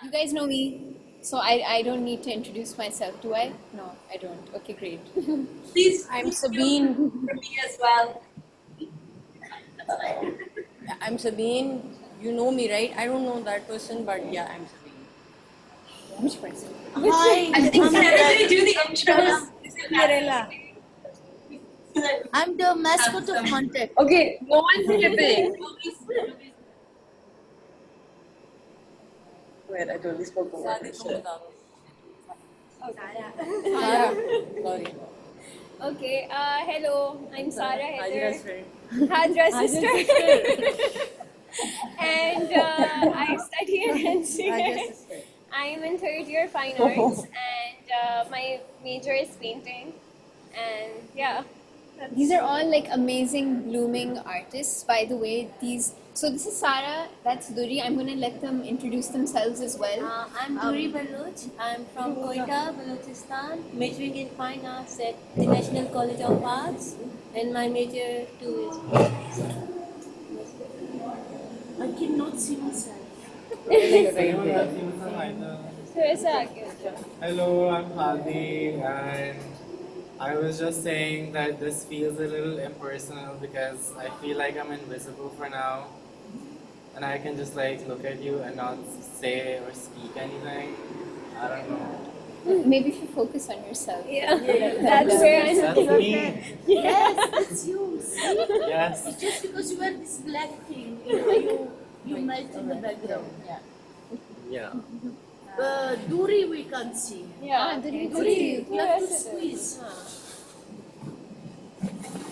You guys know me, so I don't need to introduce myself, do I? No, I don't. Okay, great. Please, I'm please Sabine. do for me as well. I'm Sabine. You know me, right? I don't know that person, but yeah, I'm Sabine. Which person? Hi, I think can everybody do the intros? Mirella. I'm the mascot of Mantiq. Okay, no one's skipping. Wait, I totally spoke over Sarah. Sorry. Okay, hello, I'm Sarah Hajira's Heather, friend. Hadra's Hajira's sister, and I study in NCA. Hajira's sister. I'm in third year fine arts, and my major is painting, and yeah. These are all like amazing blooming artists, by the way. So this is Sarah, that's Duri. I'm gonna let them introduce themselves as well. I'm Duri Baloch. I'm from Quetta, Balochistan, majoring in fine arts at the National College of Arts, and my major too is. I cannot see myself. Hello, I'm Hadi, and I was just saying that this feels a little impersonal because I feel like I'm invisible for now, and I can just like look at you and not say or speak anything. I don't know. Maybe if you focus on yourself. Yeah, that's where I'm. That's me. Yes, it's you. See? Yes. It's just because you wear this black thing, you melt in the background. Yeah. Yeah. Duri we can't see. Yeah, Duri, you have to squeeze.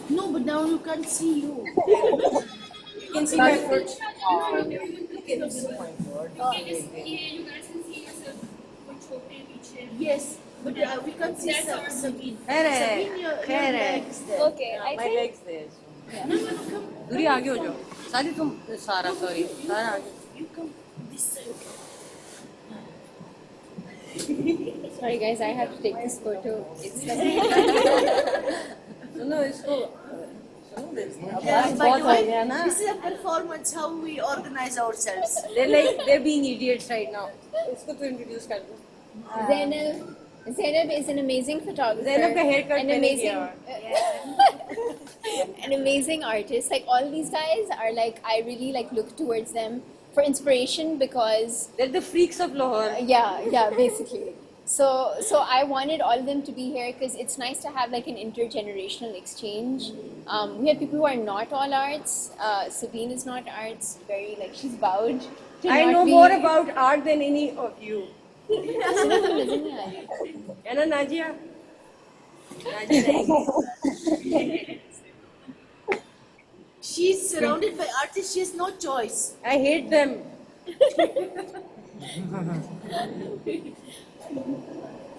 No, but now you can't see you. You can see my foot. Yes, but we can't see Sabine. Correct. Sabine, your legs there. Okay, I My think legs there. No, come. दूरी आगे हो जाओ. सारी तुम सारा sorry. सारा आगे. You come this side. Sorry guys, I have to take this photo. It's like सुनो इसको. सुनो this. Yes, by बहुत the हो way, गया ना. this is a performance, how we organize ourselves. They're being idiots right now. इसको तो introduce कर दो. Zainab is an amazing photographer. Zainab का haircut an मैंने amazing, किया. an amazing artist. Like all these guys are like, I really like look towards them for inspiration because They're the freaks of Lahore. yeah, basically. So I wanted all of them to be here because it's nice to have like an intergenerational exchange. We have people who are not all arts. Sabine is not arts. Very like she's vowed to I not know be. more about art than any of you. Sabine तुम नजर नहीं आ रही. है ना Nazia? Nazia She's surrounded by artists, she has no choice. I hate them.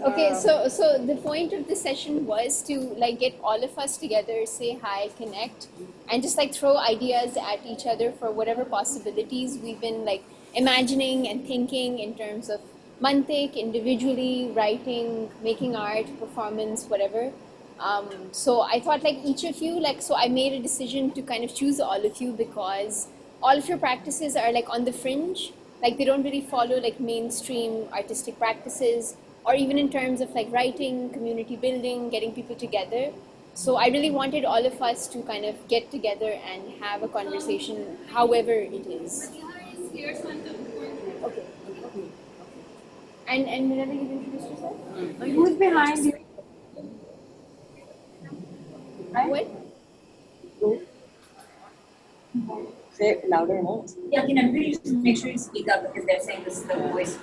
Okay, so the point of this session was to like get all of us together, say hi, connect, and just like throw ideas at each other for whatever possibilities we've been like imagining and thinking in terms of Mantiq, individually, writing, making art, performance, whatever. So I thought like each of you, like, so I made a decision to kind of choose all of you because all of your practices are like on the fringe, like they don't really follow like mainstream artistic practices, or even in terms of like writing, community building, getting people together. So I really wanted all of us to kind of get together and have a conversation, however it is. Okay. And Mirella, you introduce yourself? Who's behind you? What? Say it louder, no? Yeah, can everybody just make sure you speak up because they're saying this is the voice.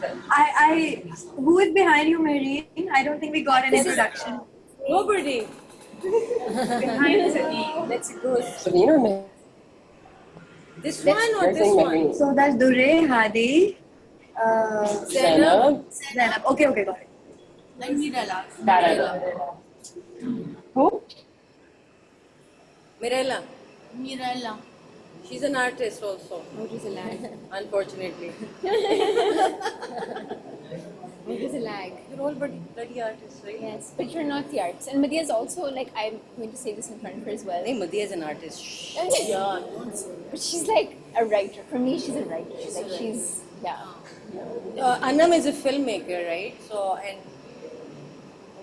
Who is behind you, Mehreen? I don't think we got an introduction. Nobody. Behind Sabine. Let's go. Sabine or me? This one or this one? So that's Dure, Hadi, Zainab. Zainab. Okay, got it. And Mirella. Who? Mirella. Mirella. She's an artist also. What is a lag? Unfortunately. What is a lag? You're all bloody artists, right? Yes, but you're not the artist. And Madhya is also like, I'm going to say this in front of her as well. Hey, Madhya is an artist. Shh. Yeah, But she's like a writer. For me, she's a writer. She's yeah. Anam is a filmmaker, right? So, and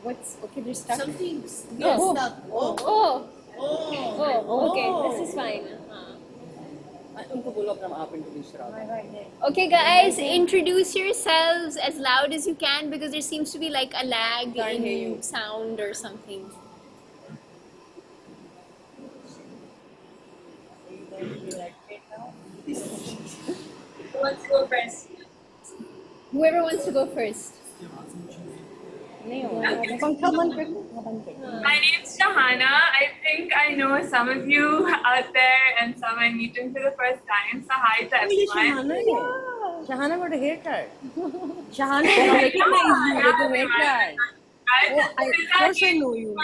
What's okay? They're stuck. Something's Oh. stuck. Oh. Oh, Oh. okay. This is fine. उनको बोलो अपना आप introduce करा. Okay, guys, introduce yourselves as loud as you can because there seems to be like a lag Can't hear you. in sound or something. Who wants to go first? Whoever wants to go first. My name's Shahana. I think I know some of you out there and some I'm meeting for the first time. So hi to everyone. Shahana got a haircut. Shahana, I recognize you with the haircut. Of course I know you.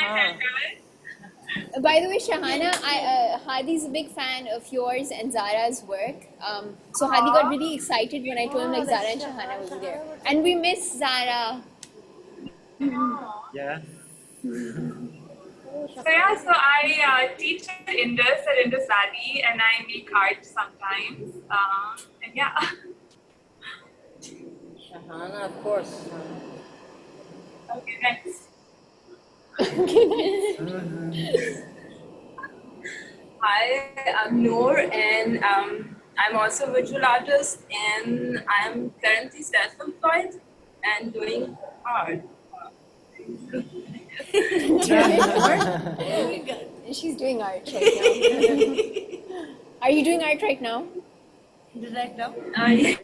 By the way, Shahana, Hadi's a big fan of yours and Zara's work. So Hadi got really excited when I told him like Zara and Shahana will be there. And we miss Zara. Yeah. So I teach at Indus at Indus Valley and I make art sometimes. And yeah. Shahana, of course. Okay, next. Hi, I'm Noor and I'm also a visual artist and I'm currently self-employed and doing art. She's doing art right now. Are you doing art right now? Right now? Yeah.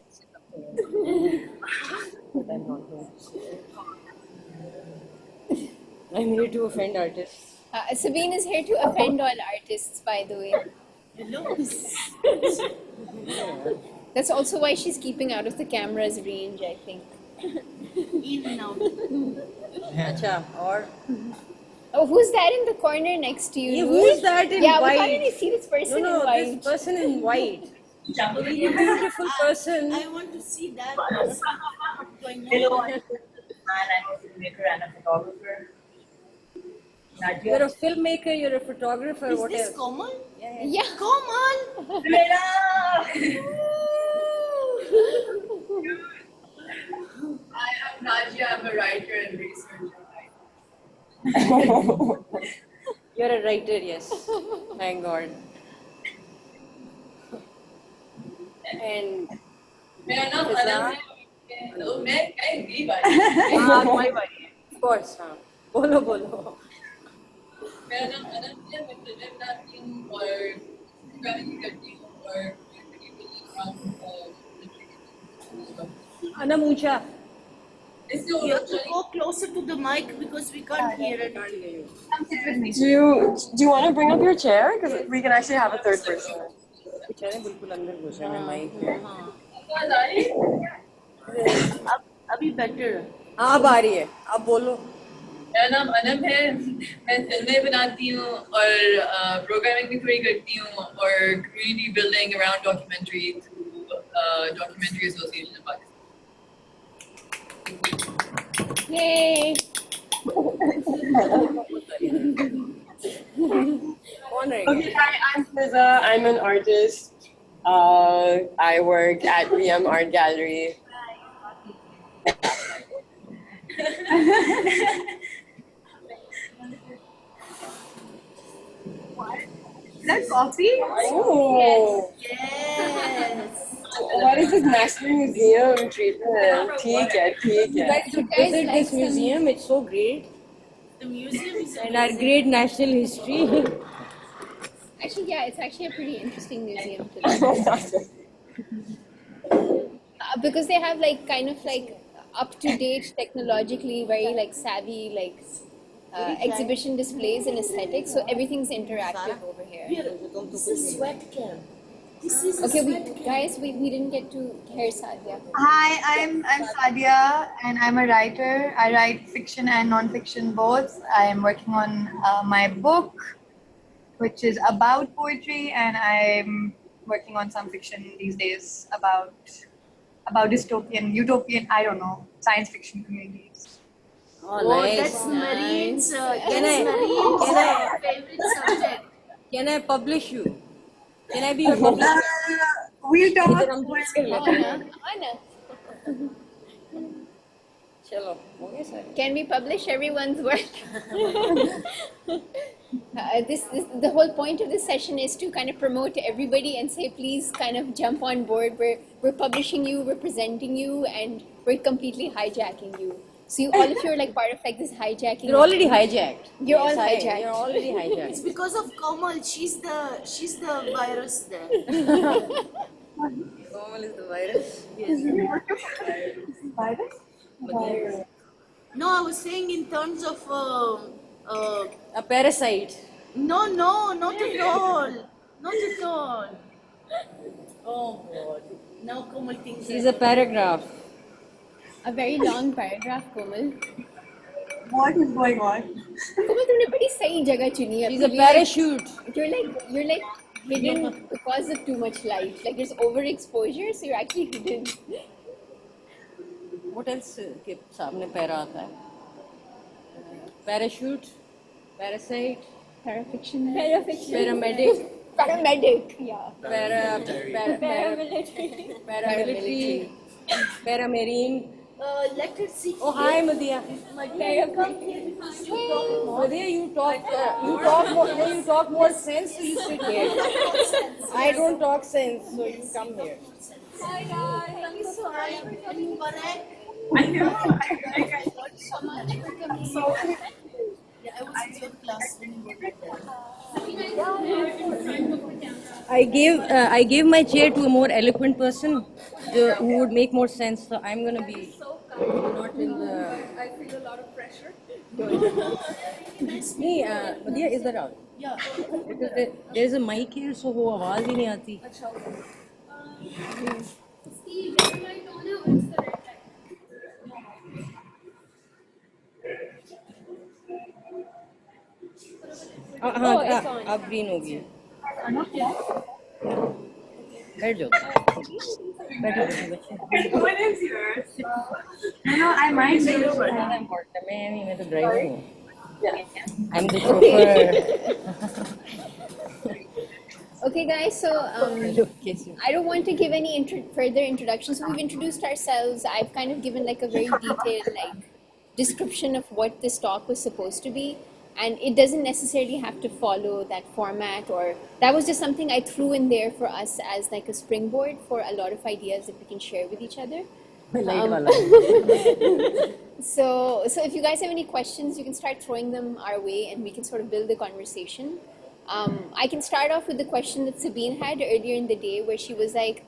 I'm here to offend artists. Sabine is here to offend all artists, by the way. Hello. That's also why she's keeping out of the camera's range, I think. In and out. Acha, or Oh, who's that in the corner next to you? yeah, who is that in Yeah, white? we can't really see this person No, in white. this person in white. Very beautiful person. I want to see that. What's going on? Hello, I'm a filmmaker and a photographer. You're a filmmaker, you're a photographer, Is what this else? common? Yeah. Come on! I am Najia, I'm a writer and researcher. You're a writer, yes. Thank God. And मेरा नाम अनम है hello मैं कहीं भी बात my body. Of course, हाँ. बोलो बोलो. मेरा नाम अनम है मैं फिल्म बनाती हूँ और प्रोग्रामिंग करती हूँ और Anam ऊंचा. You have to go closer to the mic because we can't hear it. Do you want to bring up your chair? Because we can actually have a third person. बेचारे बिल्कुल अंदर घुस रहे हैं माइक में. आवाज आ रही है अभी better. अब आ रही है. अब बोलो. मेरा नाम अनम है मैं फिल्में बनाती हूँ और प्रोग्रामिंग भी थोड़ी करती हूँ और community building around documentary documentary association of Pakistan. Yay! Okay, hi, I'm Fiza. I'm an artist. I work at VM Art Gallery. Is that coffee? Oh, Yes. what is this National Museum treatment? ठीक है. Guys should visit this museum. It's so great. The museum is And our great national history. Actually, yeah, it's actually a pretty interesting museum to because they have like kind of like up-to-date technologically very like savvy like exhibition displays and aesthetics, so everything's interactive over here. This is sweat camp. This is Okay, guys, we didn't get to hear Sadia. Hi, I'm Sadia and I'm a writer. I write fiction and non-fiction both. I am working on my book, which is about poetry, and I'm working on some fiction these days about dystopian, utopian, I don't know, science fiction communities. Oh, nice. That's Mehreen's. Can I- favorite subject. Can I publish you? Can I be your publisher? We'll talk. Anna. चलो हो गया sir. Can we publish everyone's work? The whole point of this session is to kind of promote to everybody and say, please kind of jump on board. We're publishing you, we're presenting you, and we're completely hijacking you. So all of you are like part of like this hijacking. You're already hijacked. You're all Yes, hijacked. You're already It's hijacked. because of Komal. She's the virus there. Komal is the virus. Virus? No, I was saying in terms of A parasite. no, not at all, not at all. Oh God! Now Komal thinks She's a paragraph. A very long paragraph, Komal. What is going on? Komal, तुमने बड़ी सही जगह चुनी है. She's a parachute. You're like hidden because of too much light. Like there's overexposure, so you're actually hidden. What else के सामने para आता है? Parachute, parasite, Parafiction. paramedic, Paramedic. Yeah. paramilitary, paramarine. let her see. Oh, hi, Madhya. Come here because you talk more. Madhya, you talk more sense, so you sit here. I don't talk sense, so you come here. Hi guys. Thank you so much for coming. Correct. I know. So much for coming. Yeah, I was in your class when you were there. I gave my chair to a more eloquent person who would make more sense. So I'm gonna be not in the. I feel a lot of pressure. नहीं Madhya, is that out? Yeah. Because there is a mic here, so वो आवाज ही नहीं आती. Steve, is my tone or it's the red light? हाँ it's on. अब green होगी. बैठ जाओ. बैठो बच्चे. What is yours? No, I might be over. मैं तो driver हूँ. I'm the chauffeur. Okay, guys. So I don't want to give any further introductions. So we've introduced ourselves. I've kind of given like a very detailed description of what this talk was supposed to be. And it doesn't necessarily have to follow that format, or that was just something I threw in there for us as like a springboard for a lot of ideas that we can share with each other. So if you guys have any questions, you can start throwing them our way and we can sort of build the conversation. I can start off with the question that Sabine had earlier in the day, where she was like,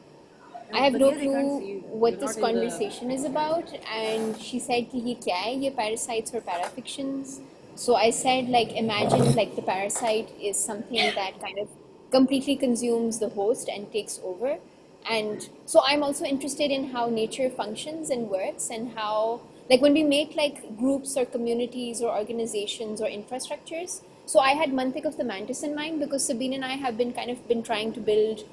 I have no clue what this conversation is about, and she said कि ये क्या है, ये parasites or parafictions. So I said, like, imagine like the parasite is something that kind of completely consumes the host and takes over. And so I'm also interested in how nature functions and works, and how, like, when we make like groups or communities or organizations or infrastructures. So I had Mantiq of the Mantis in mind, because Sabine and I have been trying to build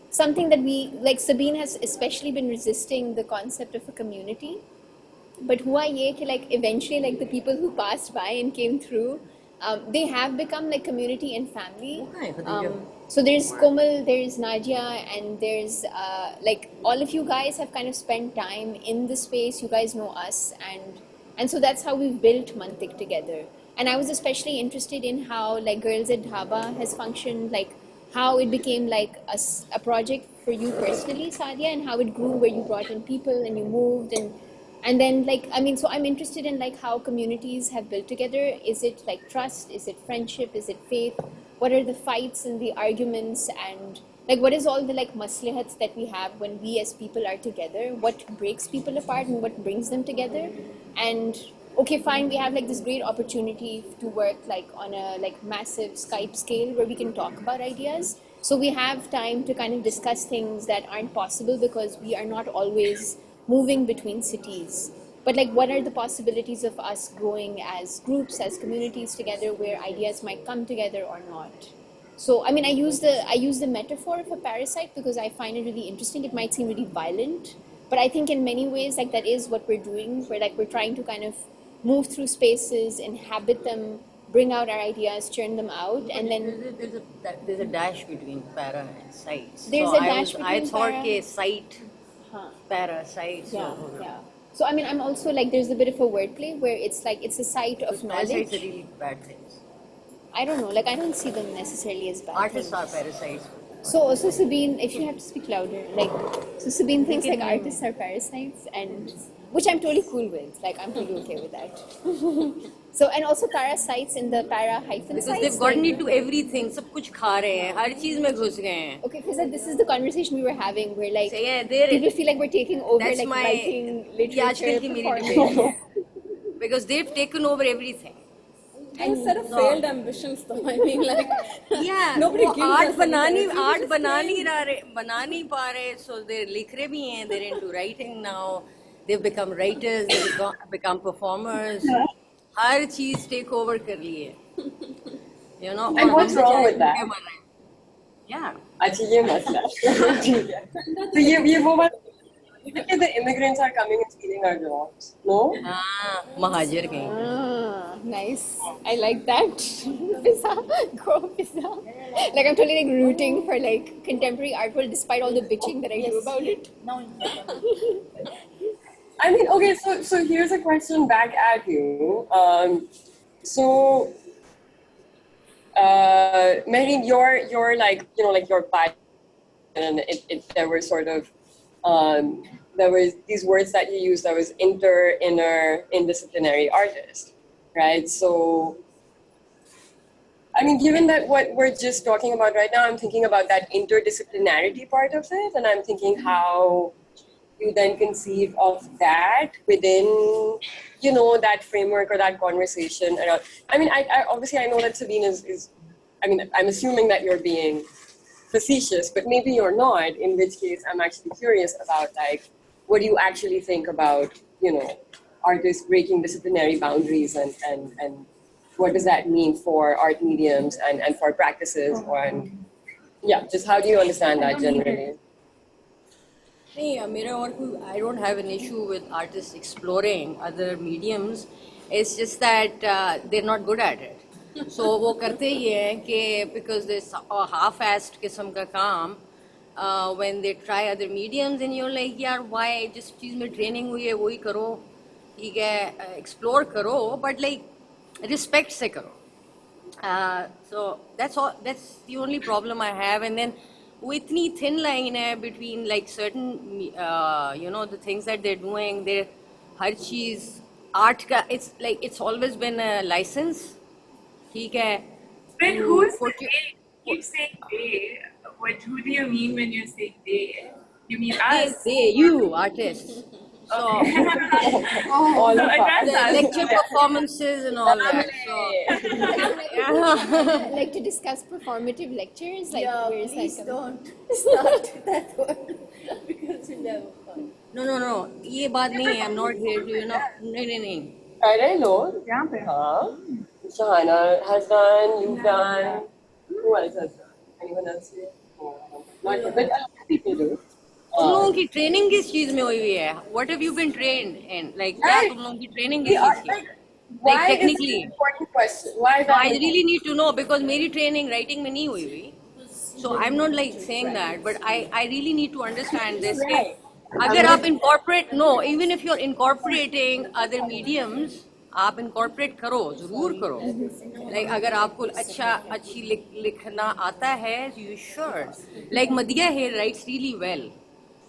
something that we, like, Sabine has especially been resisting the concept of a community. But hua ye ki, like, eventually, like, the people who passed by and came through, they have become like community and family. So there's Komal, there's Nadia, and there's like all of you guys have kind of spent time in the space. You guys know us, and so that's how we've built Mantiq together. And I was especially interested in how like Girls at Dhaba has functioned, like how it became like a project for you personally, Sadia, and how it grew, where you brought in people and you moved, and then, like, I mean, so I'm interested in like how communities have built together. Is it like trust? Is it friendship? Is it faith? What are the fights and the arguments, and like what is all the like maslahats that we have when we as people are together? What breaks people apart and what brings them together? And okay, fine, we have like this great opportunity to work like on a like massive Skype scale where we can talk about ideas. So we have time to kind of discuss things that aren't possible because we are not always moving between cities. But like, what are the possibilities of us growing as groups, as communities together, where ideas might come together or not? So I mean, I use the metaphor of a parasite because I find it really interesting. It might seem really violent, but I think in many ways, like, that is what we're doing. We're trying to kind of move through spaces, inhabit them, bring out our ideas, churn them out, and then there's a dash between para and site. There's so a dash between I thought para. के site parasites. Yeah. So I mean, I'm also like, there's a bit of a wordplay where it's like it's a site of Parasites knowledge. are really bad things. I don't know, like I don't see them necessarily as bad Artists things. are parasites. So Sabine, if you have to speak louder, like, so Sabine thinks like artists are parasites, and which I'm totally cool with. Like I'm totally okay with that. So and also parasites in the para-hyphen Because sites. they've gotten into everything. सब कुछ खा रहे हैं, हर चीज में घुस गए हैं. Okay, because this is the conversation we were having, where like So, yeah, they're- people feel like we're taking over That's like my writing, literature, आजकल की मेरी performance. debate. Because they've taken over everything. A set of failed ambitions, though. I mean, like, Yeah, nobody वो gives art us बना anything. नहीं पा रहे, so they're लिख रहे भी हैं, they're into writing now, they've become writers, they've become performers, हर चीज take over कर ली है, you know. And what's wrong with that? Yeah. अच्छा ये मसला है. ठीक है. तो ये वो बात कि the immigrants are coming and stealing our jobs. No? हाँ, महाजर कहीं. Nice. I like that. Pizza. Go pizza. Like I'm totally like rooting for like contemporary art world despite all the bitching that I do about it. I mean, okay, so here's a question back at you. Mehreen, you're like, you know, like your passion, and there were sort of, there was these words that you used that was inter, inner, indisciplinary artist, right? So, I mean, given that what we're just talking about right now, I'm thinking about that interdisciplinarity part of it, and I'm thinking how you then conceive of that within, you know, that framework or that conversation around. I mean, I obviously I know that Sabine is, I mean, I'm assuming that you're being facetious, but maybe you're not, in which case I'm actually curious about, like, what do you actually think about, you know, artists breaking disciplinary boundaries, and what does that mean for art mediums and for practices, and yeah, just how do you understand that generally? I don't have an issue with artists exploring other mediums. It's just that they're not good at it. So वो करते ही हैं कि because there's a half-assed किस्म का काम, when they try other mediums and you're like, यार why जिस चीज़ में training हुई है वही करो, ठीक है, explore करो, but like respect से करो. So that's all. That's the only problem I have. And then वो इतनी thin line है between like certain, you know, the things that they're doing. They're her cheese art का, it's like it's always been a license. ठीक है. But who's they? You say they. Who do you mean when you say they? You mean us? They, you artists. So All of us. the lecture performances and all that. So Like to discuss performative lectures, like Yeah, where it's please like don't start that word because you never fun. no. ये बात नहीं है. I'm not here to, you know. नहीं. I know. Huh? Shahana has done, you've done. Who else has done? Anyone else here? Not yet, but a lot of people do. तुम लोगों की training किस चीज में हुई है? What have you been trained in? Like क्या तुम लोगों की ट्रेनिंग किस चीज की? Why Like is technically. this an important question? Why is that? I really need to know because मेरी ट्रेनिंग राइटिंग में नहीं हुई हुई. So I'm not like saying that, but I really need to understand this. अगर आप incorporate, no, even if you're incorporating other mediums, आप incorporate करो, जरूर करो. Like अगर आपको अच्छी लिखना आता है, you should. Like Madhya here writes really well.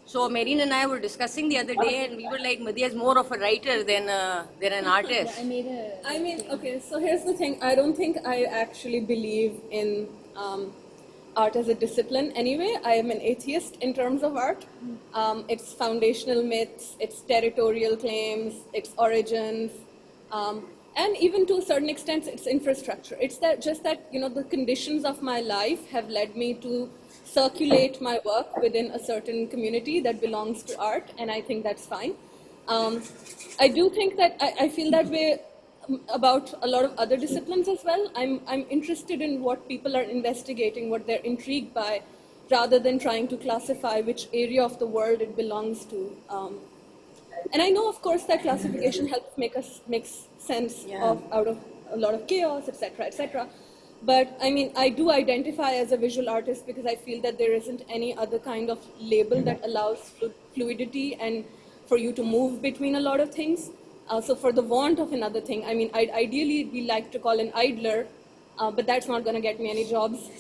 So Mehreen and I were discussing the other day, and we were like, Madhya is more of a writer than an artist. I mean, okay, so here's the thing. I don't think I actually believe in art as a discipline anyway. I am an atheist in terms of art. Its foundational myths, its territorial claims, its origins, and even to a certain extent, its infrastructure. It's that, you know, the conditions of my life have led me to circulate my work within a certain community that belongs to art, and I think that's fine. I do think that I feel that way about a lot of other disciplines as well. I'm interested in what people are investigating, what they're intrigued by, rather than trying to classify which area of the world it belongs to. And I know, of course, that classification helps make sense out of a lot of chaos, etc., etc. But I mean, I do identify as a visual artist because I feel that there isn't any other kind of label that allows fluidity and for you to move between a lot of things. So for the want of another thing, I mean, ideally we like to call an idler, but that's not going to get me any jobs.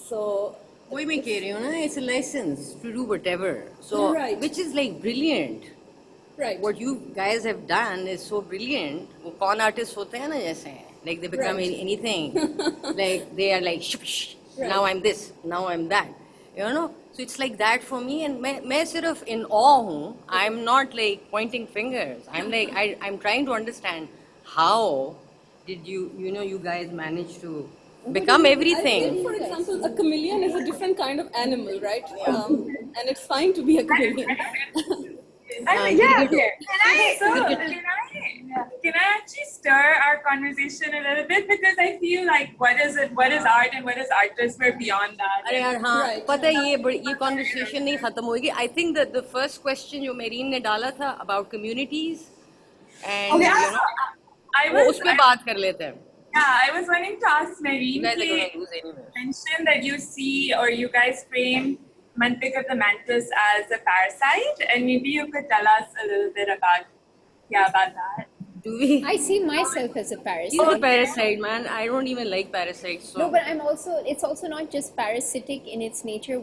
So वही मैं कह रही हूँ ना, it's a license to do whatever. So, Right. which is like brilliant. Right. What you guys have done is so brilliant. वो con artists होते हैं ना जैसे, like they become Right. anything. Like they are like, Right. now I'm this, now I'm that. You know? So it's like that for me, and मैं सिर्फ in awe हूँ. I'm not like pointing fingers. I'm like, I'm trying to understand how did you guys manage to become I everything. think, for example, a chameleon is a different kind of animal, right? And it's fine to be a chameleon. Can I actually stir our conversation a little bit, because I feel like what is art and what is artist, we're beyond that. अरे यार हाँ, Right. पता है ये conversation नहीं खत्म होगी. I think that the first question जो मेरीन ने डाला था about communities and I वो was उस पे बात कर लेते हैं. I was wanting to ask Mehreen, You guys are you gonna lose anyway. mentioned that you see, or you guys frame Mantiq of the Mantis as a parasite, and maybe you could tell us a little bit about that. Do we? I see myself as a parasite. He's a parasite, man. I don't even like parasites. So. No, but it's also not just parasitic in its nature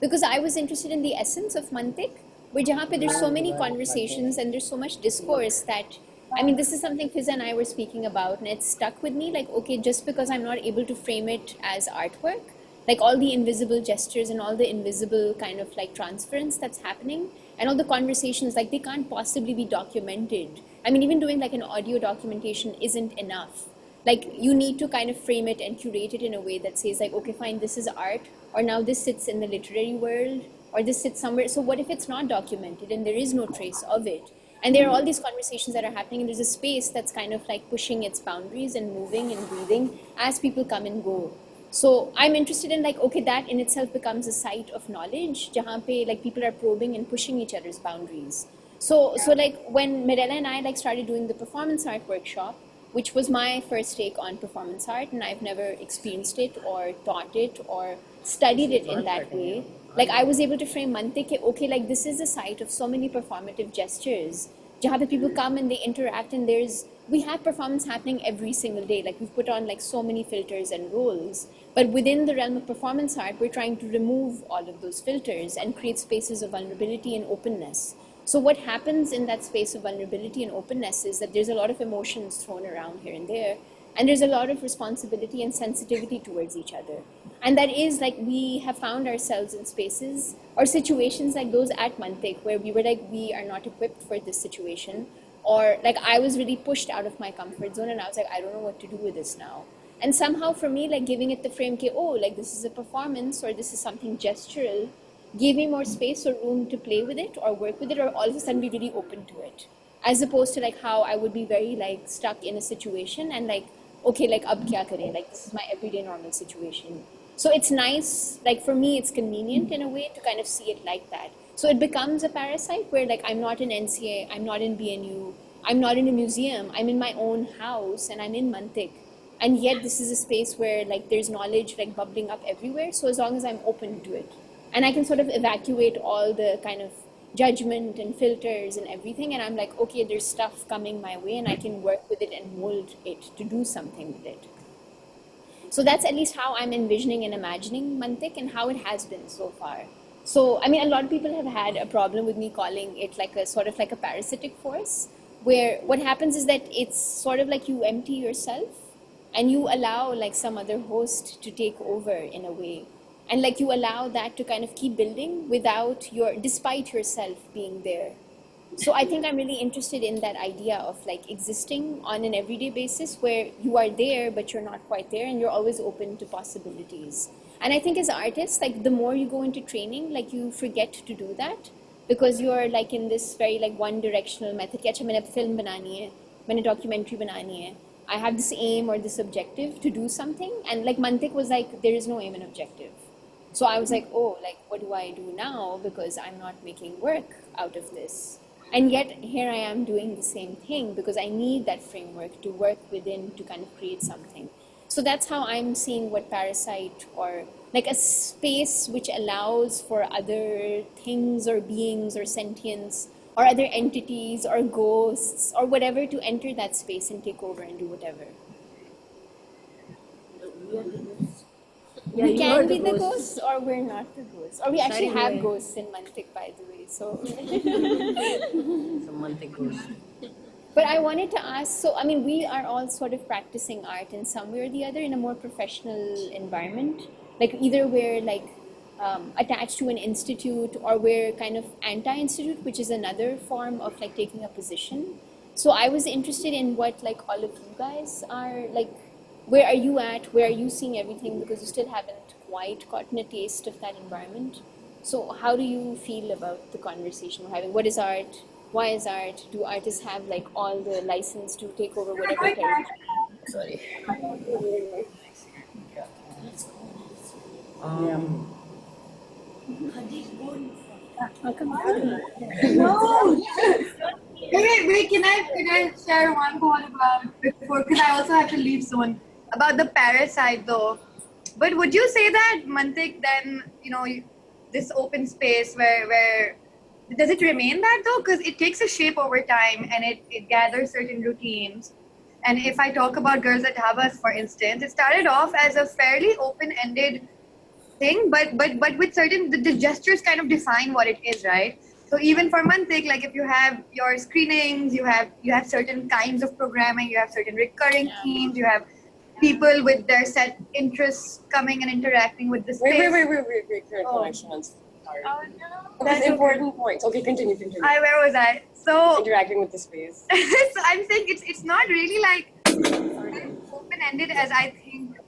because I was interested in the essence of Mantiq, where jahan pe there's so many conversations and there's so much discourse that, I mean, this is something Fiza and I were speaking about, and it stuck with me, like, okay, just because I'm not able to frame it as artwork, like all the invisible gestures and all the invisible kind of like transference that's happening, and all the conversations, like they can't possibly be documented. I mean, even doing like an audio documentation isn't enough. Like you need to kind of frame it and curate it in a way that says like, okay, fine, this is art, or now this sits in the literary world, or this sits somewhere. So what if it's not documented and there is no trace of it? And there are all these conversations that are happening, and there's a space that's kind of like pushing its boundaries and moving and breathing as people come and go. So I'm interested in like, okay, that in itself becomes a site of knowledge, jahan pe like people are probing and pushing each other's boundaries. So like when Mirella and I like started doing the performance art workshop, which was my first take on performance art, and I've never experienced it or taught it or studied it in that way. Like I was able to frame Mantiq, okay, like this is a site of so many performative gestures, jahan pe people come and they interact, and we have performance happening every single day. Like we've put on like so many filters and roles, but within the realm of performance art, we're trying to remove all of those filters and create spaces of vulnerability and openness. So what happens in that space of vulnerability and openness is that there's a lot of emotions thrown around here and there, and there's a lot of responsibility and sensitivity towards each other. And that is like, we have found ourselves in spaces or situations like those at Mantiq, where we were like, we are not equipped for this situation. Or like I was really pushed out of my comfort zone, and I was like, I don't know what to do with this now. And somehow for me, like giving it the frame, oh, like this is a performance or this is something gestural, gave me more space or room to play with it or work with it, or all of a sudden be really open to it. As opposed to like how I would be very like stuck in a situation and like, okay, like ab kya kare? Like this is my everyday normal situation. So it's nice, like for me, it's convenient in a way to kind of see it like that. So it becomes a parasite where like I'm not in NCA, I'm not in BNU, I'm not in a museum, I'm in my own house and I'm in Mantiq. And yet this is a space where like there's knowledge like bubbling up everywhere. So as long as I'm open to it, and I can sort of evacuate all the kind of judgment and filters and everything, and I'm like, okay, there's stuff coming my way and I can work with it and mold it to do something with it. So that's at least how I'm envisioning and imagining Mantiq and how it has been so far. So, I mean, a lot of people have had a problem with me calling it like a sort of like a parasitic force, where what happens is that it's sort of like you empty yourself and you allow like some other host to take over in a way. And like you allow that to kind of keep building despite yourself being there. So I think I'm really interested in that idea of like existing on an everyday basis where you are there, but you're not quite there, and you're always open to possibilities. And I think as artists, like the more you go into training, like you forget to do that because you're like in this very like one directional method. कि अच्छा मैंने film बनानी है, मैंने documentary बनानी है. I have this aim or this objective to do something. And like Mantiq was like, there is no aim and objective. So I was like, oh, like what do I do now? Because I'm not making work out of this. And yet here I am doing the same thing because I need that framework to work within to kind of create something. So that's how I'm seeing what parasite, or like a space which allows for other things or beings or sentience or other entities or ghosts or whatever to enter that space and take over and do whatever. Yeah, We you can heard be the the ghosts. ghosts or we're not the ghosts. Or we actually Sorry, have we're- ghosts in Mantiq, by the way. So Some Mantiq ghost. but I wanted to ask, so I mean, we are all sort of practicing art in some way or the other in a more professional environment. Like either we're like attached to an institute, or we're kind of anti-institute, which is another form of like taking a position. So I was interested in what like all of you guys are like. Where are you at? Where are you seeing everything? Because you still haven't quite gotten a taste of that environment. So how do you feel about the conversation we're having? What is art? Why is art? Do artists have like all the license to take over whatever territory? Sorry. No. Wait, can I share one thought about before, because I also have to leave soon, about the parasite though. But would you say that Mantiq then, this open space where does it remain that though? Because it takes a shape over time and it gathers certain routines. And if I talk about Girls at Habas, for instance, it started off as a fairly open-ended thing, but with certain the gestures kind of define what it is, right? So even for Mantiq, like if you have your screenings, you have certain kinds of programming, you have certain recurring themes, you have people with their set interests coming and interacting with the space. Wait, current connections. Oh no. That's important points. Okay, continue. Where was I? So interacting with the space. so I'm saying it's not really like open-ended as I think.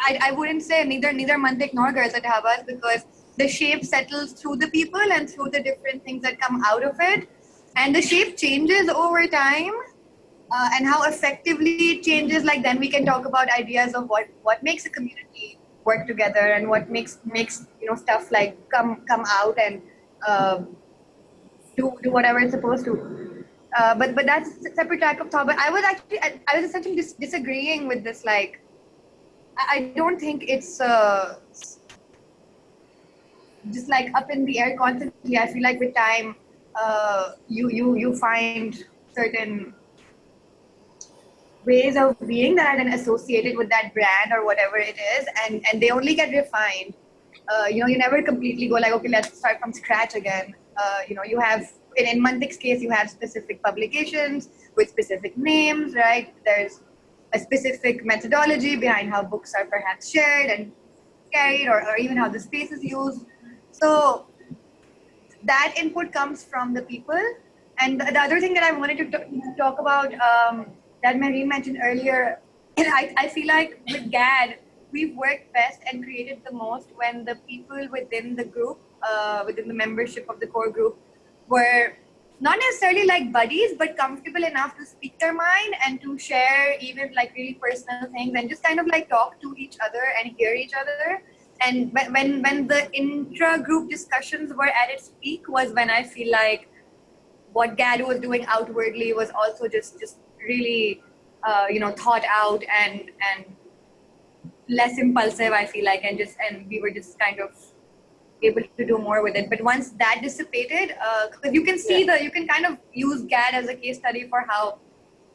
I wouldn't say neither Mantiq nor Girls at Habas, because the shape settles through the people and through the different things that come out of it, and the shape changes over time, and how effectively it changes. Like then we can talk about ideas of what makes a community work together and what makes stuff like come out and do whatever it's supposed to. But that's a separate track of thought. But I was essentially disagreeing with this. Like, I don't think it's just like up in the air constantly. I feel like with time, you find certain ways of being that are then associated with that brand or whatever it is, and they only get refined. You never completely go like, okay, let's start from scratch again. You have in Mantiq's case, you have specific publications with specific names, right? There's a specific methodology behind how books are perhaps shared and carried, or even how the space is used. So that input comes from the people. And the other thing that I wanted to talk about that Mehreen mentioned earlier, I feel like with GAD, we've worked best and created the most when the people within the group, within the membership of the core group, were not necessarily like buddies, but comfortable enough to speak their mind and to share even like really personal things and just kind of like talk to each other and hear each other. And when the intra-group discussions were at its peak was when I feel like what GAD was doing outwardly was also just really thought out and less impulsive, I feel like, and we were just kind of able to do more with it. But once that dissipated, because you can see you can kind of use GAD as a case study for how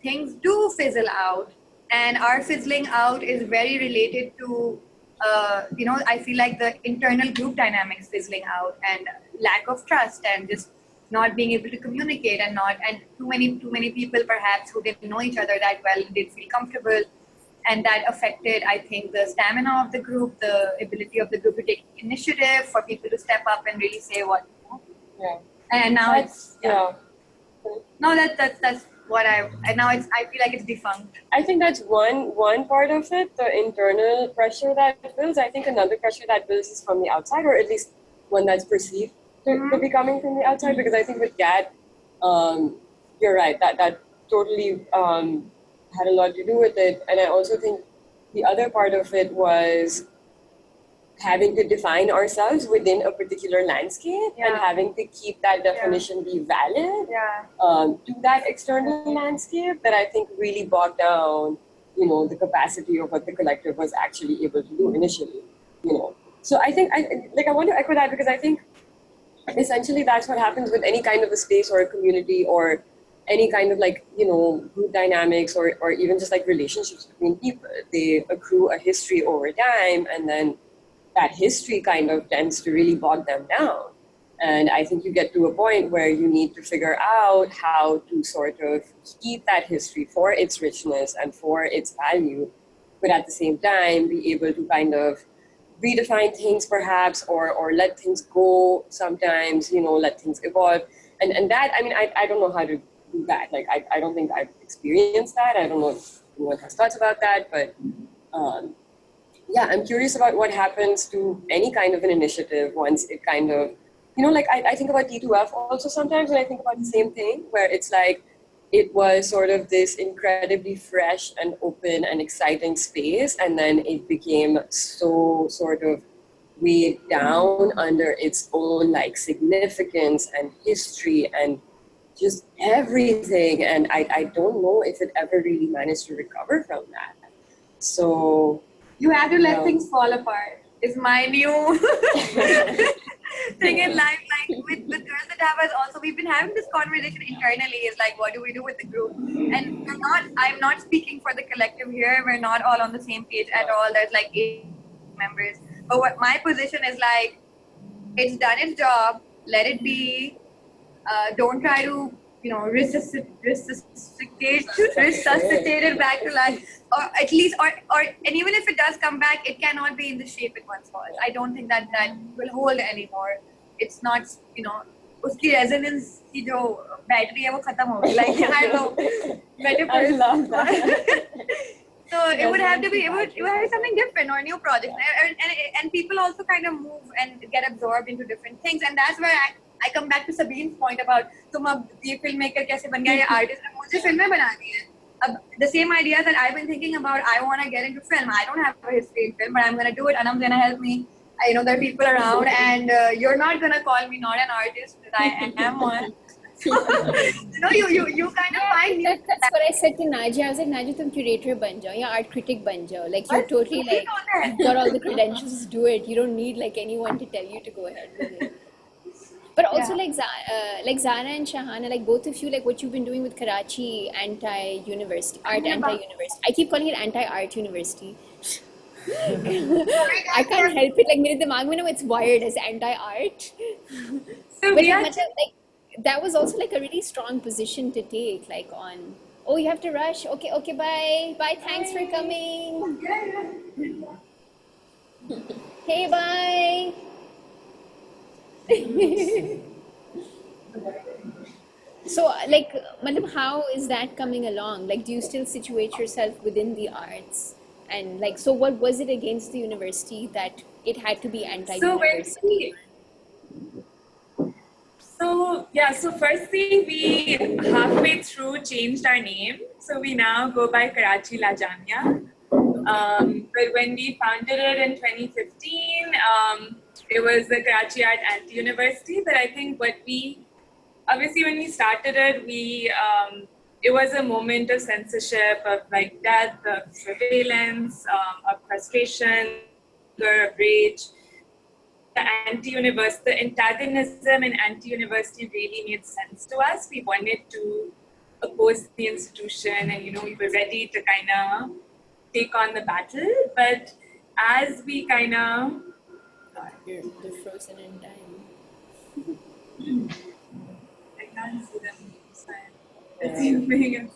things do fizzle out, and our fizzling out is very related to I feel like the internal group dynamics fizzling out and lack of trust and just not being able to communicate, and too many people perhaps who didn't know each other that well didn't feel comfortable. And that affected, I think, the stamina of the group, the ability of the group to take initiative, for people to step up and really say what. Yeah. And now that's what I feel like it's defunct. I think that's one part of it, the internal pressure that builds. I think another pressure that builds is from the outside, or at least one that's perceived to be coming from the outside. Because I think with GAD, you're right, that totally had a lot to do with it. And I also think the other part of it was having to define ourselves within a particular landscape and having to keep that definition be valid to that external landscape, that I think really bogged down the capacity of what the collective was actually able to do initially. So I think I want to echo that, because I think essentially that's what happens with any kind of a space or a community or any kind of group dynamics or even just like relationships between people. They accrue a history over time, and then that history kind of tends to really bog them down. And I think you get to a point where you need to figure out how to sort of keep that history for its richness and for its value, but at the same time be able to kind of redefine things perhaps, or let things go sometimes, let things evolve. And that, I mean, I don't know how to do that. Like, I don't think I've experienced that. I don't know if anyone has thoughts about that, but yeah, I'm curious about what happens to any kind of an initiative once it kind of, I think about T2F also sometimes, and I think about the same thing, where it's like, it was sort of this incredibly fresh and open and exciting space, and then it became so sort of weighed down under its own significance and history and just everything. And I don't know if it ever really managed to recover from that. So you have to let things fall apart is my new thing in life. Like with Girls That Have Us also, we've been having this conversation internally, is like, what do we do with the group? And I'm not speaking for the collective here. We're not all on the same page at all. There's like 8 members. But what my position is like, it's done its job, let it be. Don't try to, resuscitate it back to life, or at least, and even if it does come back, it cannot be in the shape it once was. I don't think that will hold anymore. It's not, उसकी resonance की जो battery है वो खत्म हो गई. Like, I don't know, metaphors. I love that. So it would have to be, it would have something different or a new project, and people also kind of move and get absorbed into different things, and that's where I come back to Sabine's point about तुम अब ये filmmaker कैसे बन गया, ये artist है, मुझे फिल्में बनानी है. The same idea that I've been thinking about, I want to get into film. I don't have a history in film, but I'm going to do it. Anam's going to help me. I know there are people around, and you're not going to call me not an artist, but I am one. So, you kind of find new. That's what I said to Naji. I was like, Naji, तुम curator बन जाओ या art critic बन जाओ. Like, you totally you've got all the credentials to do it. You don't need anyone to tell you to go ahead with it. But also Zara and Shahana, both of you, what you've been doing with Karachi anti-university, art anti-university. I keep calling it anti-art university. I can't help it. मेरे दिमाग में it's wired as anti-art. So but that was also a really strong position to take, on, oh, you have to rush. Okay, bye, thanks for coming. Hey, bye. So, how is that coming along? Do you still situate yourself within the arts? And so what was it against the university that it had to be anti-university? So firstly, we halfway through changed our name. So we now go by Karachi La Jamia. But when we founded it in 2015, it was the Karachi Art Anti-University. But I think obviously when we started it, it was a moment of censorship, of death, of surveillance, of frustration, of rage. The antagonism in anti-university really made sense to us. We wanted to oppose the institution, and we were ready to kind of take on the battle. But as we kind of they're frozen in time. I can't see them. It's moving.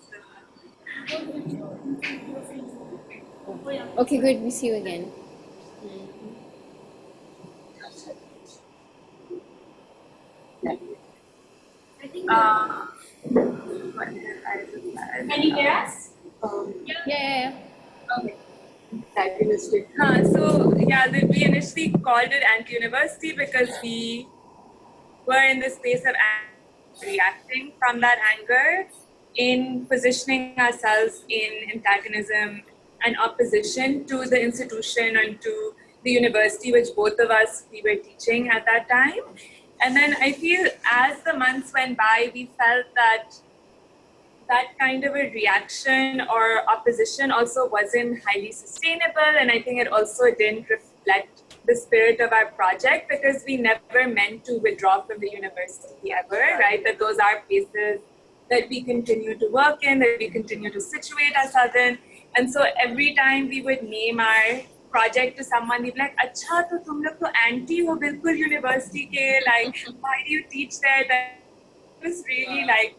Okay, good. We see you again. Can you hear us? Yeah. Okay. We initially called it anti-university because we were in the space of reacting from that anger, in positioning ourselves in antagonism and opposition to the institution and to the university, which both of us, we were teaching at that time. And then I feel as the months went by, we felt that that kind of a reaction or opposition also wasn't highly sustainable, and I think it also didn't reflect the spirit of our project, because we never meant to withdraw from the university ever, right? That those are places that we continue to work in, that we continue to situate ourselves in. And so every time we would name our project to someone, they'd be like, "Acha, to tum log to anti ho bilkul university ke, like, why do you teach there?" That was really like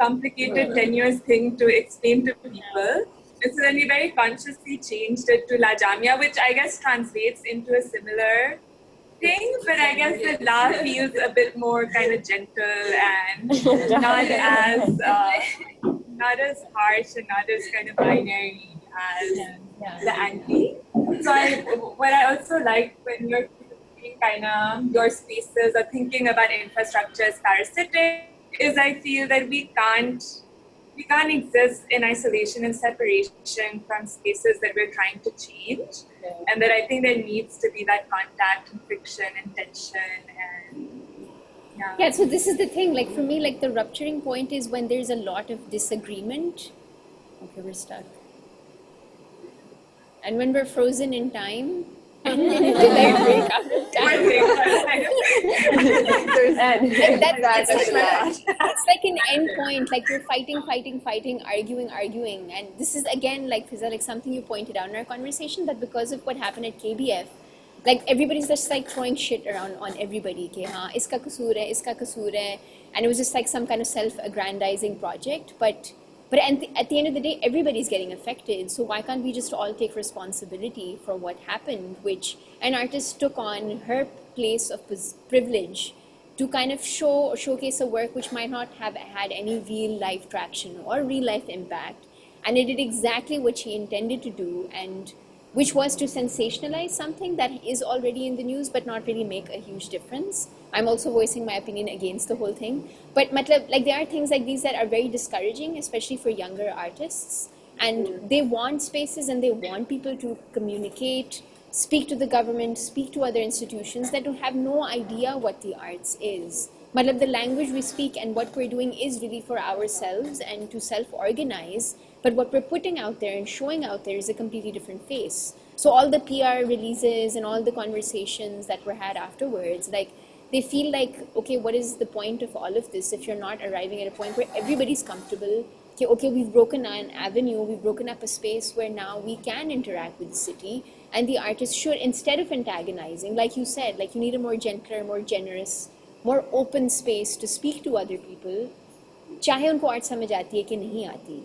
complicated, tenuous thing to explain to people. And so then we very consciously changed it to La Jamia, which I guess translates into a similar thing, but I guess the La feels a bit more kind of gentle and not as harsh and not as kind of binary as the anti. So what I also like when you're thinking kind of your spaces or thinking about infrastructure as parasitic is I feel that we can't exist in isolation and separation from spaces that we're trying to change, and that I think there needs to be that contact and friction and tension and yeah. So this is the thing, like for me, like the rupturing point is when there's a lot of disagreement. Okay, we're stuck. And when we're frozen in time, and then it's a like break out of time. It's like an end point, like we're fighting, arguing. And this is again, like Fiza, like something you pointed out in our conversation, that because of what happened at KBF, like everybody's just like throwing shit around on everybody. Ke, haan, iska kasoor hai. And it was just like some kind of self-aggrandizing project. But at the end of the day, everybody's getting affected. So why can't we just all take responsibility for what happened, which an artist took on her place of privilege to kind of showcase a work which might not have had any real life traction or real life impact. And it did exactly what she intended to do, and which was to sensationalize something that is already in the news but not really make a huge difference. I'm also voicing my opinion against the whole thing. But like there are things like these that are very discouraging, especially for younger artists. And they want spaces and they want people to communicate, speak to the government, speak to other institutions that don't have no idea what the arts is. But the language we speak and what we're doing is really for ourselves and to self-organize. But what we're putting out there and showing out there is a completely different face. So all the PR releases and all the conversations that were had afterwards, like they feel like, okay, what is the point of all of this if you're not arriving at a point where everybody's comfortable? Okay, we've broken an avenue, we've broken up a space where now we can interact with the city, and the artist should, instead of antagonizing, like you said, like you need a more gentler, more generous, more open space to speak to other people, चाहे उनको art समझ आती है कि नहीं आती.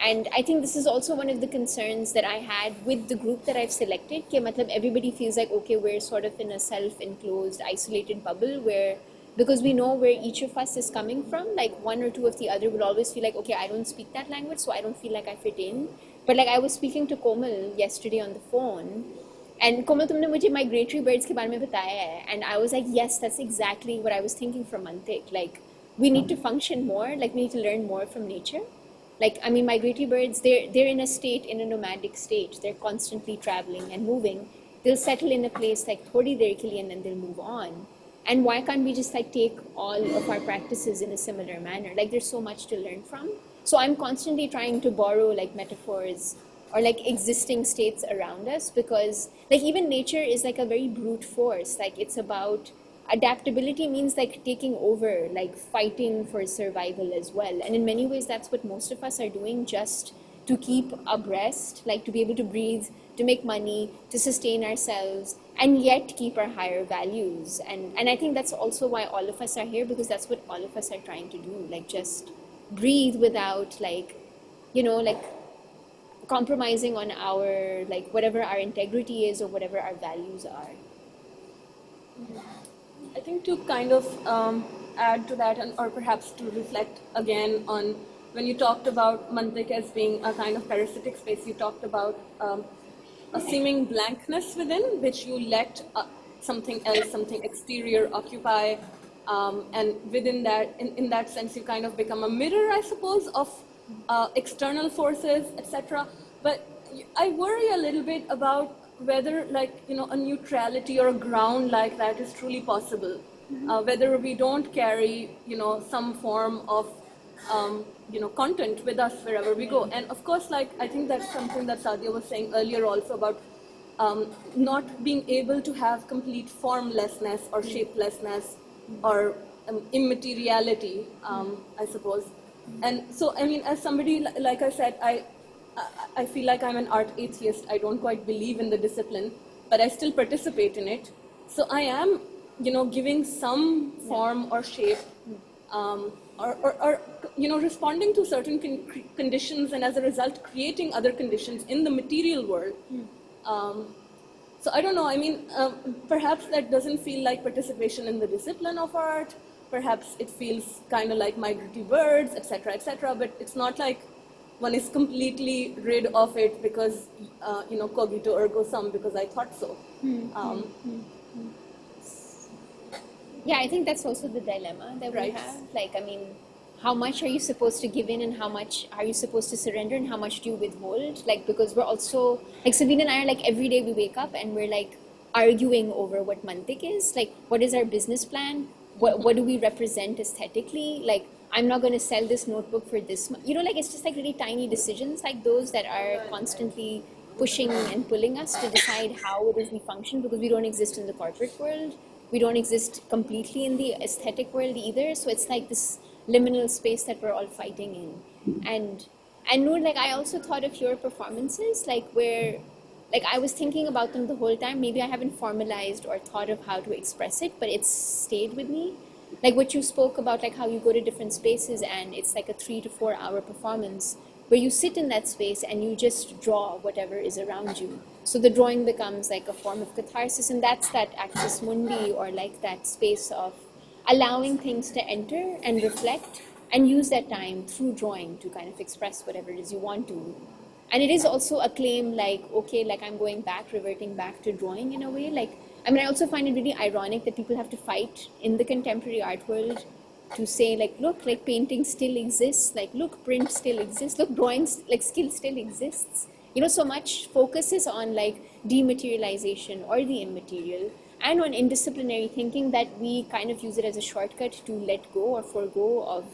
And I think this is also one of the concerns that I had with the group that I've selected, कि मतलब everybody feels like, okay, we're sort of in a self-enclosed, isolated bubble where, because we know where each of us is coming from, like one or two of the other will always feel like, okay, I don't speak that language, so I don't feel like I fit in. But like I was speaking to Komal yesterday on the phone, and Komal, तुमने मुझे migratory birds के बारे में बताया है, and I was like, yes, that's exactly what I was thinking from Mantiq. Like, we need to function more, like we need to learn more from nature. Like, I mean, migratory birds, they're in a state, in a nomadic state. They're constantly traveling and moving. They'll settle in a place like thodi der ke liye, and then they'll move on. And why can't we just like take all of our practices in a similar manner? Like, there's so much to learn from. So I'm constantly trying to borrow like metaphors or like existing states around us, because like even nature is like a very brute force. Like it's about adaptability, means like taking over, like fighting for survival as well. And in many ways, that's what most of us are doing, just to keep abreast, like to be able to breathe, to make money, to sustain ourselves, and yet keep our higher values. And I think that's also why all of us are here, because that's what all of us are trying to do, like just breathe without like, you know, like compromising on our, like whatever our integrity is or whatever our values are. I think to kind of add to that, or perhaps to reflect again on when you talked about Mantiq as being a kind of parasitic space, you talked about a seeming blankness within which you let something else, something exterior occupy, and within that, in that sense, you kind of become a mirror, I suppose, of external forces, etc. But I worry a little bit about whether, like, you know, a neutrality or a ground like that is truly possible. Whether we don't carry, you know, some form of content with us wherever we go. And of course, like, I think that's something that Sadia was saying earlier also about not being able to have complete formlessness or shapelessness or immateriality, I suppose. And so, I mean, as somebody, like I said, I feel like I'm an art atheist. I don't quite believe in the discipline, but I still participate in it. So I am, giving some form or shape, or responding to certain conditions, and as a result, creating other conditions in the material world. So I don't know. I mean, perhaps that doesn't feel like participation in the discipline of art. Perhaps it feels kind of like migratory birds, etc., etc. But it's not like one is completely rid of it because, cogito ergo sum, because I thought so. Yeah, I think that's also the dilemma that we have. Like, I mean, how much are you supposed to give in and how much are you supposed to surrender and how much do you withhold? Like, because we're also, like Sabine and I are like, every day we wake up and we're like arguing over what Mantiq is. Like, what is our business plan? What do we represent aesthetically? Like, I'm not going to sell this notebook for this much. Like, it's just like really tiny decisions like those that are constantly pushing and pulling us to decide how it is we function, because we don't exist in the corporate world. We don't exist completely in the aesthetic world either. So it's like this liminal space that we're all fighting in. And Noor, like, I also thought of your performances, like, where, like, I was thinking about them the whole time. Maybe I haven't formalized or thought of how to express it, but it's stayed with me. Like what you spoke about, like how you go to different spaces and it's like a 3 to 4 hour performance where you sit in that space and you just draw whatever is around you. So the drawing becomes like a form of catharsis, and that's that access mundi, or like that space of allowing things to enter and reflect and use that time through drawing to kind of express whatever it is you want to. And it is also a claim like, okay, like I'm going back, reverting back to drawing in a way. Like, I mean, I also find it really ironic that people have to fight in the contemporary art world to say like, look, like painting still exists, like look, print still exists, look, drawings, like skill still exists. So much focuses on like dematerialization or the immaterial and on indisciplinary thinking that we kind of use it as a shortcut to let go or forego of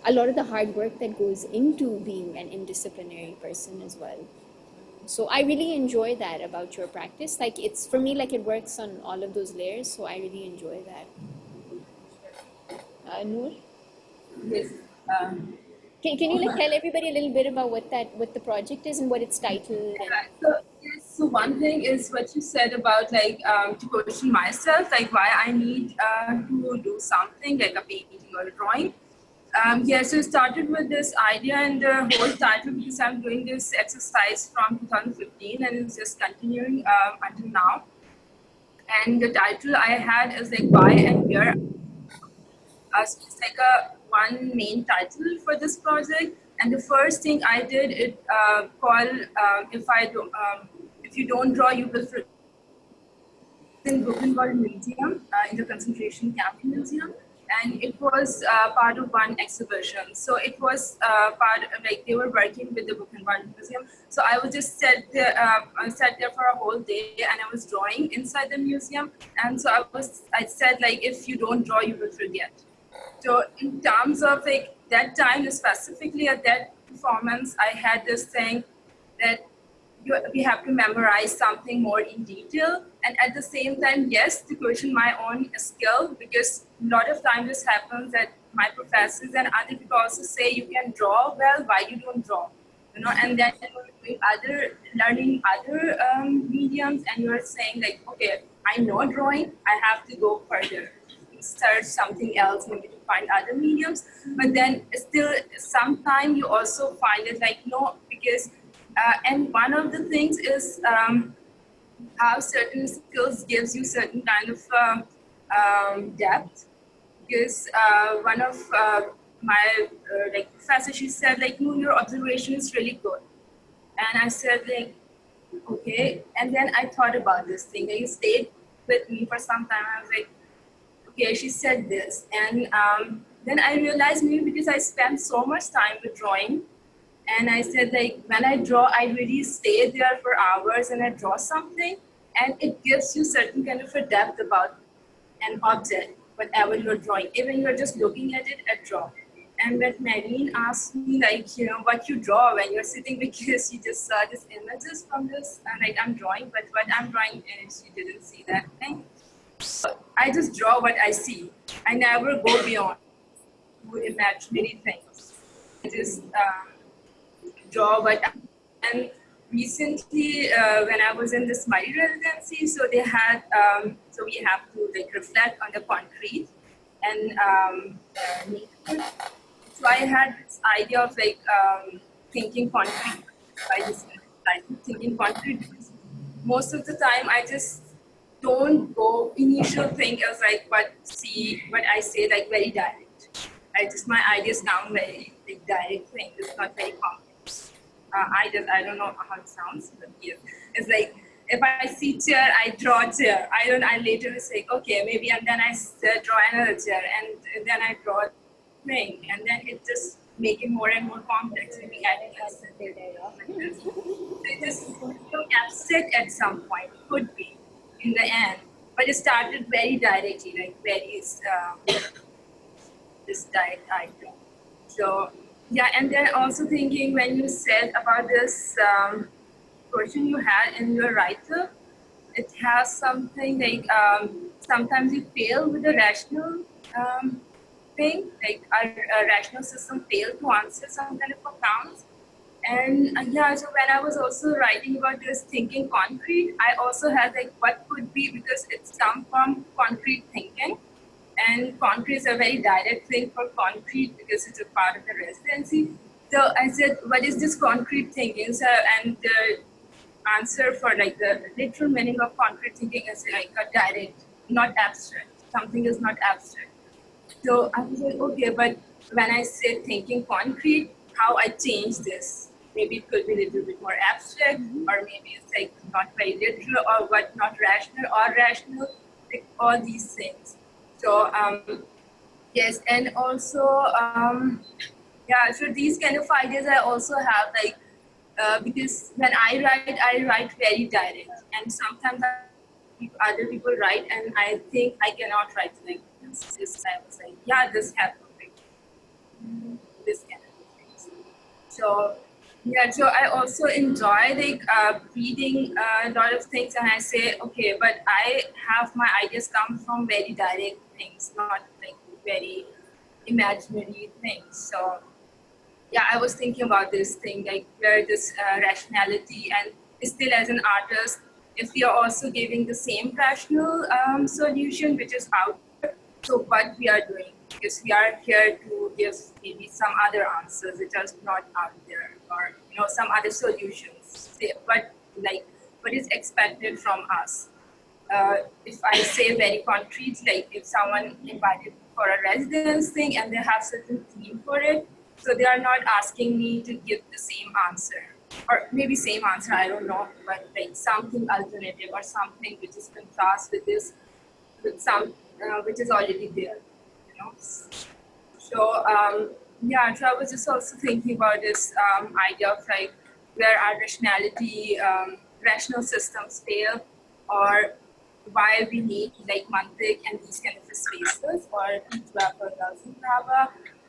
a lot of the hard work that goes into being an indisciplinary person as well. So I really enjoy that about your practice. Like it's, for me, like it works on all of those layers. So I really enjoy that. Noor? Yes. Can you like tell everybody a little bit about what the project is and what it's titled? So one thing is what you said about like to question myself, like why I need to do something like a painting or a drawing. So it started with this idea and the whole title, because I'm doing this exercise from 2015 and it's just continuing until now. And the title I had is like why and where. So it's like one main title for this project. And the first thing I did, it called if you don't draw, you will forget. In Buchenwald Museum, in the concentration camp museum, and it was part of one exhibition. So it was like they were working with the Buchenwald Museum. So I was just sat there for a whole day, and I was drawing inside the museum. And so I said like, if you don't draw, you will forget. So in terms of like that time, specifically at that performance, I had this thing that we have to memorize something more in detail, and at the same time, yes, to question my own skill, because a lot of times this happens that my professors and other people also say you can draw well, why you don't draw, and then you're learning other mediums, and you're saying like, okay, I know drawing, I have to go further, search something else, maybe to find other mediums, but then still sometimes you also find it like, no, because and one of the things is how certain skills gives you certain kind of depth. Because one of my like professor, she said like, no, your observation is really good. And I said like, okay. And then I thought about this thing. It stayed with me for some time. I was like, okay, she said this. And then I realized maybe because I spent so much time with drawing, and I said like, when I draw, I really stay there for hours and I draw something, and it gives you certain kind of a depth about an object, whatever you're drawing, even you're just looking at it, at draw. And when Mehreen asked me, like, you know, what you draw when you're sitting, because she just saw these images from this, and like, I'm drawing, but what I'm drawing, and she didn't see that thing. So I just draw what I see. I never go beyond imaginary things. I just draw what and recently when I was in this Murray residency, so they had so we have to like reflect on the concrete and so I had this idea of like thinking concrete. I just started thinking concrete because most of the time I just don't go initial thing as like what I say like very direct. My ideas sound very like direct thing. It's not very complex. I don't know how it sounds, but yeah, it's like if I see chair, I draw chair. I later say okay maybe, and then I draw another chair, and then I draw thing, and then it just make it more and more complex. Maybe adding a like this. So it just look abstract at some point. Could be in the end, but it started very directly, like very this direct idea. So yeah, and then also thinking when you said about this question you had in your writer, it has something like sometimes you fail with the rational thing, like our rational system fail to answer some kind of accounts. And yeah, so when I was also writing about this thinking concrete, I also had like what could be, because it's come from concrete thinking. And concrete is a very direct thing for concrete because it's a part of the residency. So I said, what is this concrete thinking? So, and the answer for like the literal meaning of concrete thinking is like a direct, not abstract. Something is not abstract. So I was like, okay, but when I say thinking concrete, how I change this? Maybe it could be a little bit more abstract, or maybe it's like not very literal, or what not rational or rational, like all these things. So yes, and also yeah, so these kind of ideas I also have, like because when I write very direct, and sometimes other people write, and I think I cannot write like this. I was like, yeah, this happened, like, this kind of things. So yeah, so I also enjoy like reading a lot of things, and I say, okay, but I have my ideas come from very direct things, not like very imaginary things. So yeah, I was thinking about this thing, like where this rationality, and still as an artist, if we are also giving the same rational solution, which is out there, so what we are doing, because we are here to give maybe some other answers which are not out there, or you know, some other solutions, but like what is expected from us. If I say very concrete, like if someone invited for a residence thing and they have certain theme for it, so they are not asking me to give the same answer, or maybe same answer, I don't know, but like something alternative or something which is contrast with this, with some which is already there, you know. So yeah, so I was just also thinking about this idea of like where our rationality, rational systems fail, or why we need like Mantiq and these kind of spaces, or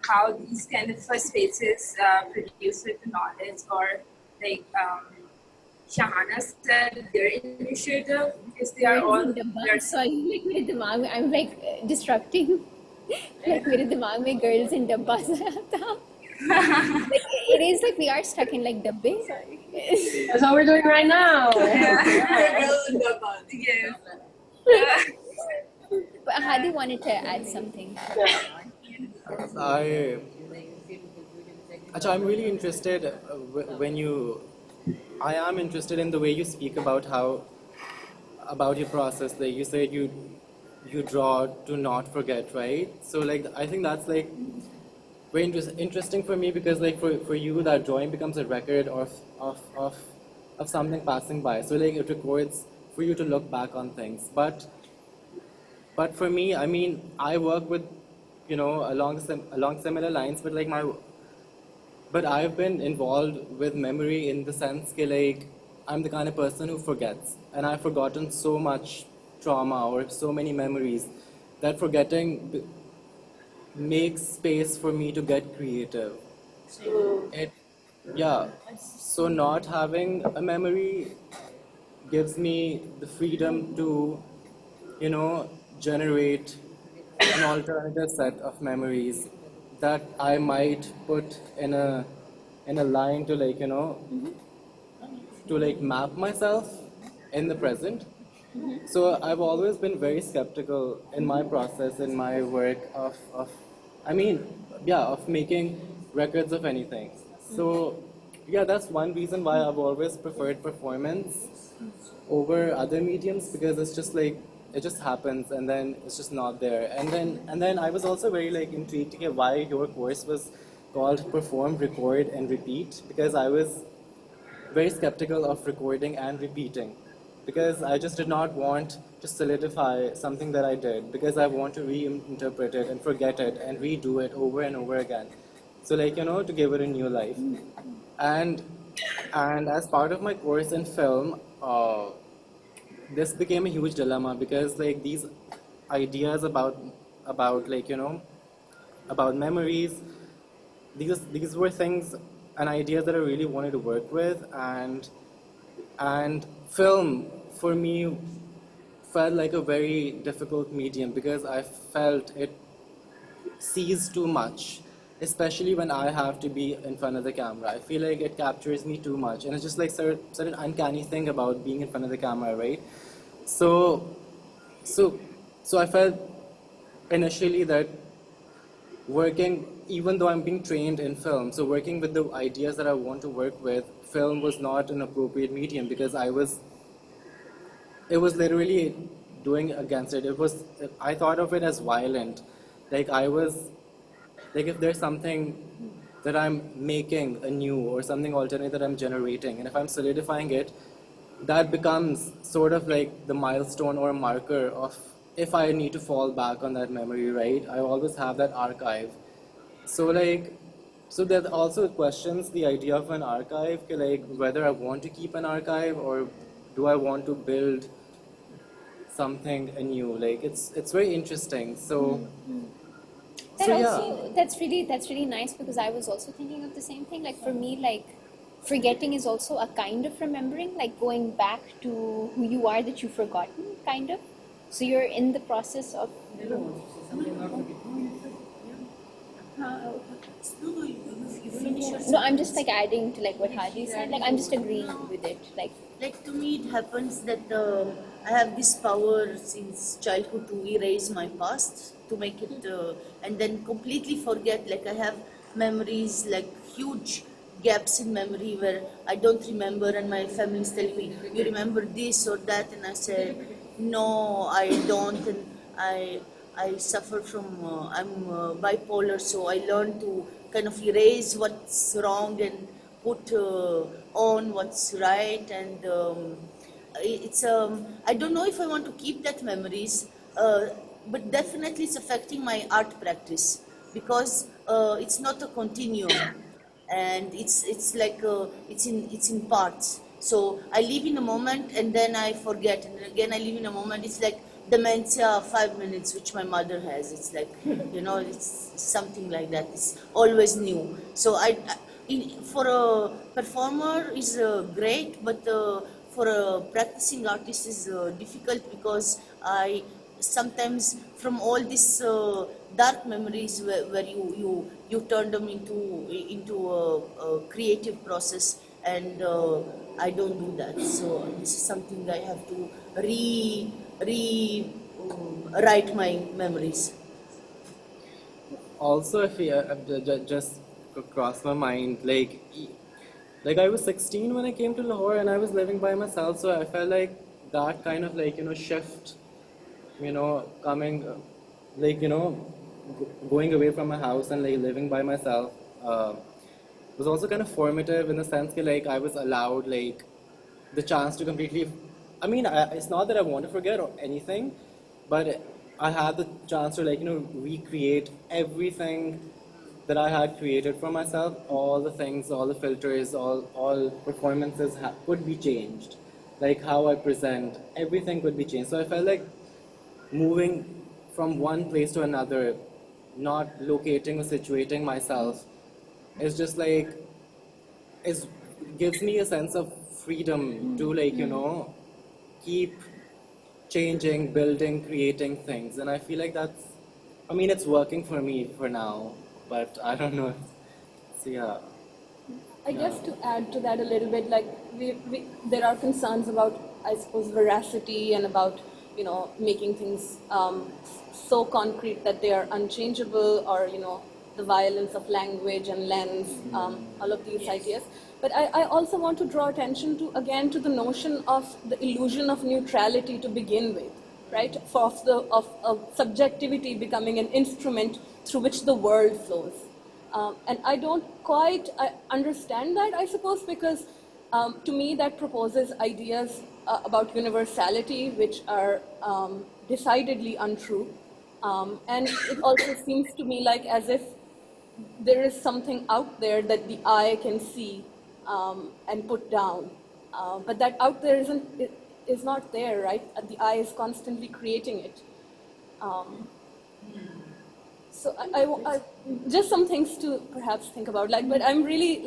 how these kind of spaces produce certain knowledge, or like Shahana said, their initiative, because they are all. Sorry, like मेरे दिमाग में I'm like disrupting. Like मेरे दिमाग में girls in डब्बा सा था. Like it is like we are stuck in like dabbe. That's what we're doing right now. Yes. But Hadi wanted to add something. I'm really interested when you. I am interested in the way you speak about about your process. Like you said, you draw to not forget, right? So like I think that's like very interesting for me, because like for you that drawing becomes a record of something passing by. So like it records for you to look back on things. But for me, I mean, I work with, you know, along similar lines, but I've been involved with memory in the sense that like I'm the kind of person who forgets, and I've forgotten so much trauma or so many memories that forgetting makes space for me to get creative. It, yeah. So not having a memory gives me the freedom to, generate an alternative set of memories that I might put in a line to map myself in the present. So I've always been very skeptical in my process, in my work I mean, yeah, of making records of anything. So yeah, that's one reason why I've always preferred performance over other mediums, because it's just like it just happens and then it's just not there. And then I was also very intrigued to hear why your course was called Perform, Record and Repeat, because I was very skeptical of recording and repeating, because I just did not want to solidify something that I did, because I want to reinterpret it and forget it and redo it over and over again. So to give it a new life. And as part of my course in film, this became a huge dilemma, because these ideas about memories, these were things and ideas that I really wanted to work with, and film for me felt like a very difficult medium, because I felt it sees too much, especially when I have to be in front of the camera. I feel like it captures me too much, and it's just certain uncanny thing about being in front of the camera, right? So, so, so I felt initially that working, even though I'm being trained in film, so working with the ideas that I want to work with, film was not an appropriate medium, because it was literally doing against it. I thought of it as violent. If there's something that I'm making anew or something alternate that I'm generating, and if I'm solidifying it, that becomes sort of like the milestone or marker of if I need to fall back on that memory, right? I always have that archive. So so that also questions the idea of an archive, whether I want to keep an archive or do I want to build something anew. It's very interesting. So That's really nice, because I was also thinking of the same thing. Like for me, forgetting is also a kind of remembering, like going back to who you are that you've forgotten, kind of. So you're in the process of. No, I'm just adding to what Haji said. I'm just agreeing with it. To me, it happens that I have this power since childhood to erase my past, to make it, and then completely forget. I have memories, huge gaps in memory where I don't remember, and my families tell me, you remember this or that, and I said, no, I don't, and I suffer from, I'm bipolar, so I learned to kind of erase what's wrong and put on what's right, and it's I don't know if I want to keep that memories, but definitely it's affecting my art practice, because it's not a continuum, and it's in parts. So I live in a moment and then I forget, and again I live in a moment. It's like dementia 5 minutes, which my mother has. It's it's something like that. It's always new. So for a performer is great, but for a practicing artist is difficult, because I sometimes from all these dark memories where you turn them into a creative process, and I don't do that. So this is something I have to write my memories. Also, if just crossed my mind, I was 16 when I came to Lahore, and I was living by myself, so I felt like that kind of shift, coming, going away from my house and living by myself, was also kind of formative, in the sense that I was allowed the chance to completely, I mean, it's not that I want to forget or anything, but I had the chance to recreate everything that I had created for myself. All the things, all the filters, all performances could be changed. How I present, everything could be changed. So I felt like moving from one place to another not locating or situating myself is just like is gives me a sense of freedom to like keep changing, building, creating things, and I feel like I mean it's working for me for now, but I don't know. So yeah. I guess to add to that a little bit, like there are concerns about, I suppose, veracity and about making things so concrete that they are unchangeable, or the violence of language and lens, all of these ideas. But I also want to draw attention to the notion of the illusion of neutrality to begin with, right? Of subjectivity becoming an instrument through which the world flows. And I don't quite understand that, I suppose, because to me that proposes ideas about universality which are decidedly untrue. And it also seems to me like as if there is something out there that the eye can see and put down. But that out there is not there, right? The eye is constantly creating it. So I just some things to perhaps think about. But I'm really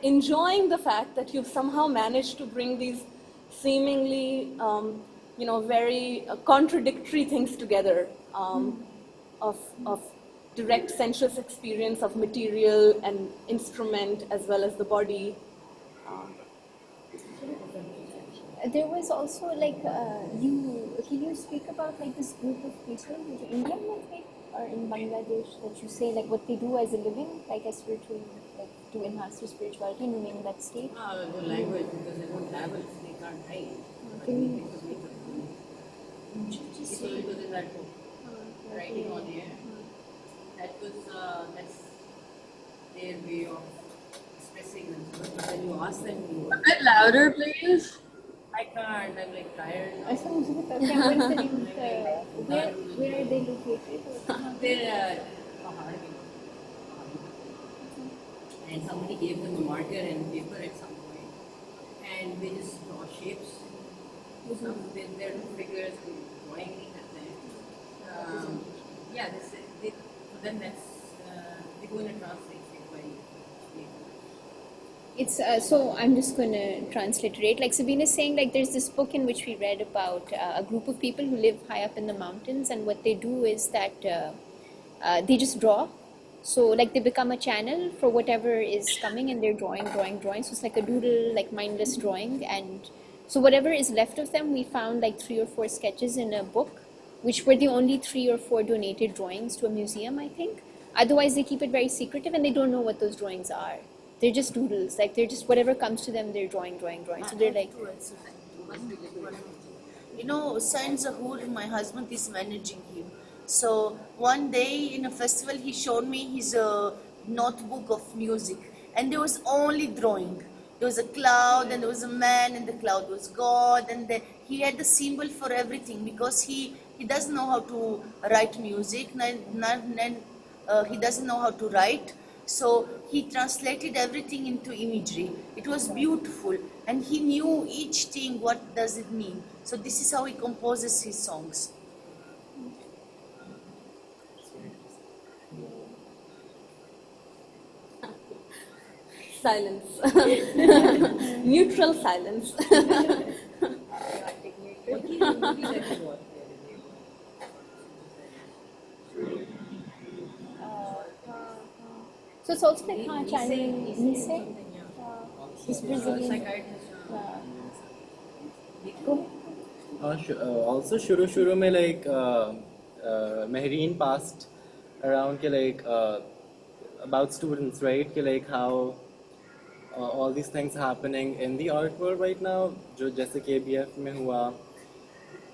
enjoying the fact that you've somehow managed to bring these seemingly, very contradictory things together, of direct sensuous experience of material and instrument as well as the body. There was also can you speak about this group of people in India, I think, or in Bangladesh, that you say what they do as a living, a spiritual, to enhance their spirituality and remain in that state? The language, because they don't have it, they can't write. Because in that book, writing on air, that's their way of expressing themselves. But when you ask them to... A bit louder, please. I can't, I'm tired. Where are they located? They're Lahore. And somebody gave them a marker and paper at some point, and they just draw shapes. There are two figures drawing at them. For them they go in a trance state by. It's so I'm just going to transliterate. Sabine is saying, there's this book in which we read about a group of people who live high up in the mountains, and what they do is that they just draw. So they become a channel for whatever is coming, and they're drawing. So it's like a doodle, mindless drawing. And so whatever is left of them, we found 3 or 4 sketches in a book, which were the only 3 or 4 donated drawings to a museum, I think. Otherwise, they keep it very secretive, and they don't know what those drawings are. They're just doodles. They're just whatever comes to them, they're drawing. So they're Saint Zahur, my husband is managing him. So one day in a festival, he showed me his notebook of music, and there was only drawing. There was a cloud, and there was a man, and the cloud was God, and he had the symbol for everything, because he doesn't know how to write music, he doesn't know how to write. So he translated everything into imagery. It was beautiful, and he knew each thing, what does it mean. So this is how he composes his songs. Silence. Neutral silence. So it's also channeling dissect. This Brazilian. Also, shuru mein Mehreen passed around about students, right? How all these things happening in the art world right now, jo jaise KBF mein hua.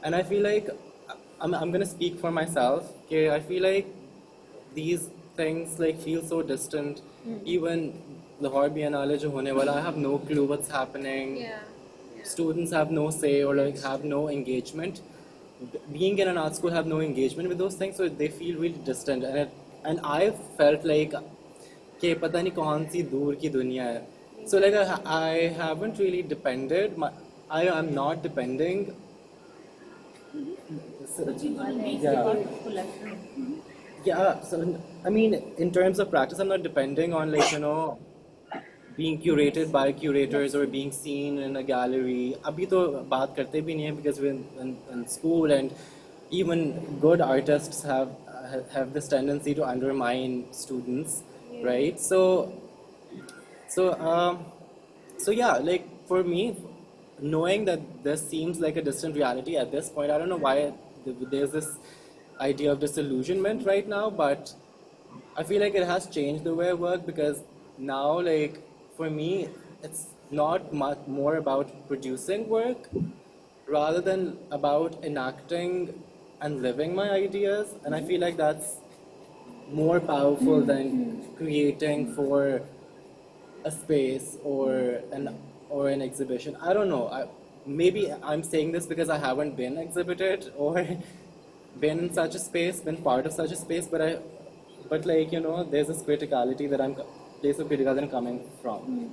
And I feel I'm gonna speak for myself. Okay, I feel these things feel so distant. Even Lahore Biennale jo hone wala, I have no clue what's happening. Yeah. Students have no say or have no engagement. Being in an art school, have no engagement with those things, so they feel really distant. And I felt कि पता नहीं कौन सी दूर की दुनिया है. So I haven't really depended. I am not depending. Yeah. Yeah, so I mean, in terms of practice, I'm not depending on like, being curated by curators or being seen in a gallery. अभी तो बात करते भी नहीं है because we're in school, and even good artists have this tendency to undermine students, right? So so yeah, like for me, knowing that this seems like a distant reality at this point, I don't know why there's this idea of disillusionment right now, but I feel like it has changed the way I work because now, like, for me, it's not much more about producing work rather than about enacting and living my ideas. And I feel like that's more powerful than creating for a space or an exhibition. I don't know. Maybe I'm saying this because I haven't been exhibited or been in such a space, been part of such a space, but like there's this criticality that place of critical that I'm coming from.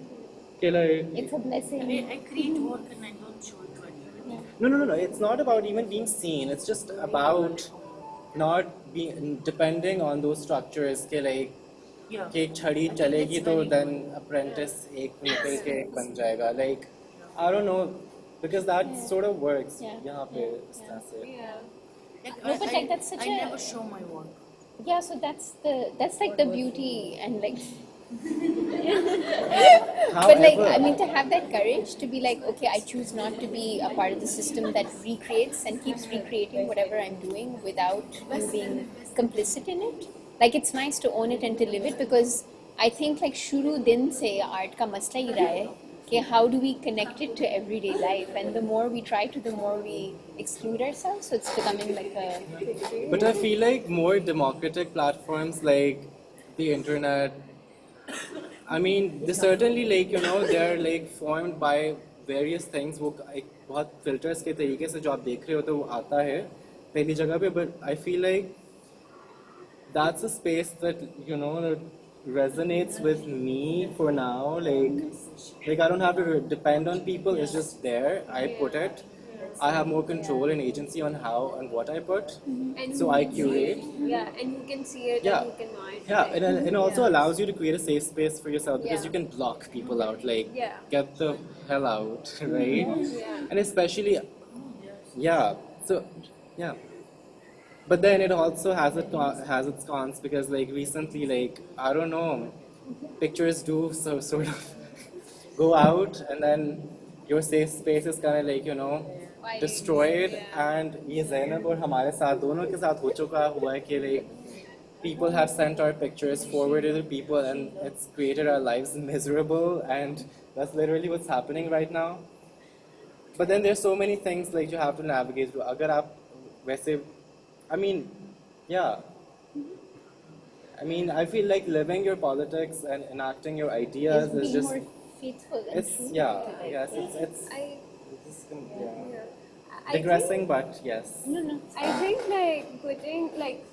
Okay, like, It's a blessing. I create work and I don't show it to anyone. no. It's not about even being seen. It's just about not being depending on those structures. के like Yeah. कि एक छड़ी चलेगी तो then apprentice एक निकल के एक बन जाएगा. Like I don't know because that sort of works. यहाँ पे इस तरह से. Like, No, but like that's such I a never show my work. yeah. So that's like the beauty and like. However, But like, I mean, to have that courage to be like, okay, I choose not to be a part of the system that recreates and keeps recreating whatever I'm doing without you being complicit in it. Like, it's nice to own it and to live it because I think like shuru din se art ka masla hi raha hai कि how do we connect it to everyday life, and the more we try to, the more we exclude ourselves. So it's becoming like a. but I feel like more democratic platforms like the internet. I mean, they certainly like they're like formed by various things. वो एक बहुत filters के तरीके से जो आप देख रहे हो तो वो आता है पहली जगह पे. But I feel like that's a space that that resonates with me for now. Like I don't have to depend on people. It's just there. I put it. I have more control and agency on how and what I put. And So who I can see it. curate. Yeah, and who can see it Yeah. and who cannot. Yeah, Like, and it also allows you to create a safe space for yourself because Yeah. you can block people out, like Yeah. get the hell out, right? Yeah. And especially, yeah. So, yeah. But then it also has its cons because like recently, like I don't know, pictures do sort of go out and then your safe space is kind of like destroyed. And ये ज़ैनब और हमारे साथ दोनों के साथ हुआ है कि like people have sent our pictures forward to people and it's created our lives miserable, and that's literally what's happening right now. But then there's so many things like you have to navigate through. अगर आप वैसे, I mean, yeah. I mean, I feel like living your politics and enacting your ideas is being just. more faithful and It's true. yes, it's I digressing, but yes. No. I think like putting like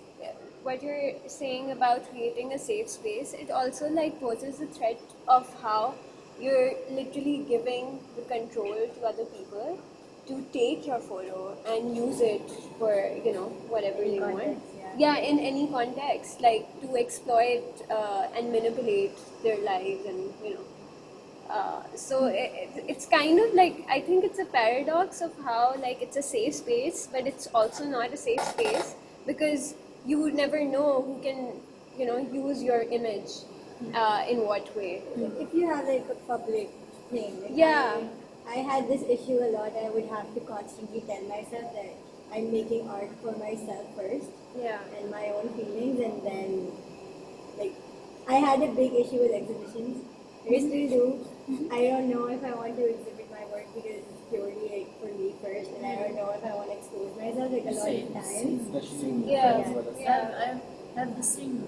what you're saying about creating a safe space, it also like poses the threat of how you're literally giving the control to other people to take your photo and use it for whatever they want. Yeah, in any context, like to exploit and manipulate their lives and so it's kind of like, I think it's a paradox of how like it's a safe space, but it's also not a safe space because you would never know who can use your image in what way. If you have like a public thing, like Yeah. I had this issue a lot. I would have to constantly tell myself that I'm making art for myself first Yeah. and my own feelings, and then like I had a big issue with exhibitions. I still do. I don't know if I want to exhibit my work because it's purely like for me first, and I don't know if I want to expose myself like a lot of times. Especially in Yeah. as well as I have the same.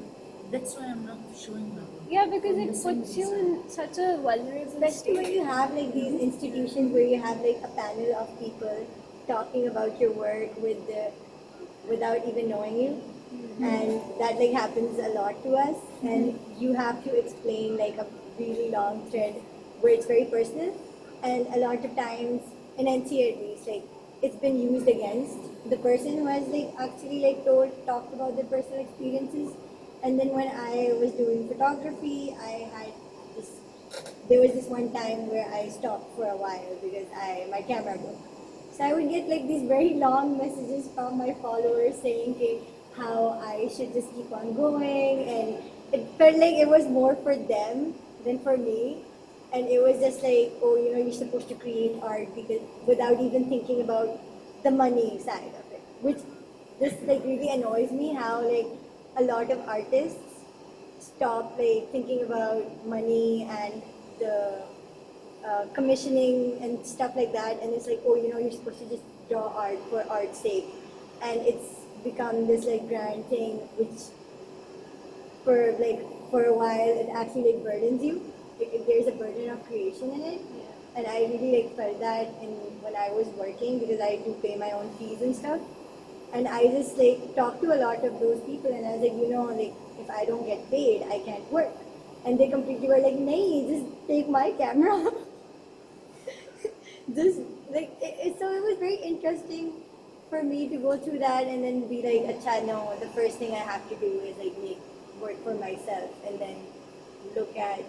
That's why I'm not showing my work. Yeah, because it puts you in such a vulnerable Especially when state. you have like these institutions where you have like a panel of people talking about your work without even knowing you, and that like happens a lot to us, and you have to explain like a really long thread where it's very personal, and a lot of times in NC at least, like it's been used against the person who has like actually like talked about their personal experiences. And then when I was doing photography, there was this one time where I stopped for a while because my camera broke. So I would get like these very long messages from my followers saying, okay, how I should just keep on going, and it felt like it was more for them than for me. And it was just like, oh, you're supposed to create art because without even thinking about the money side of it, which just like really annoys me how like a lot of artists stop like thinking about money and the commissioning and stuff like that, and it's like, oh, you're supposed to just draw art for art's sake, and it's become this like grand thing, which for a while it actually like burdens you. Like there's a burden of creation in it, and I really like felt that when I was working because I do pay my own fees and stuff, and I just like talked to a lot of those people, and I was like, like if I don't get paid, I can't work. And they completely were like, "Nahi, just take my camera." Just like so, it was very interesting for me to go through that and then be like, "Acha, no, the first thing I have to do is like make work for myself, and then look at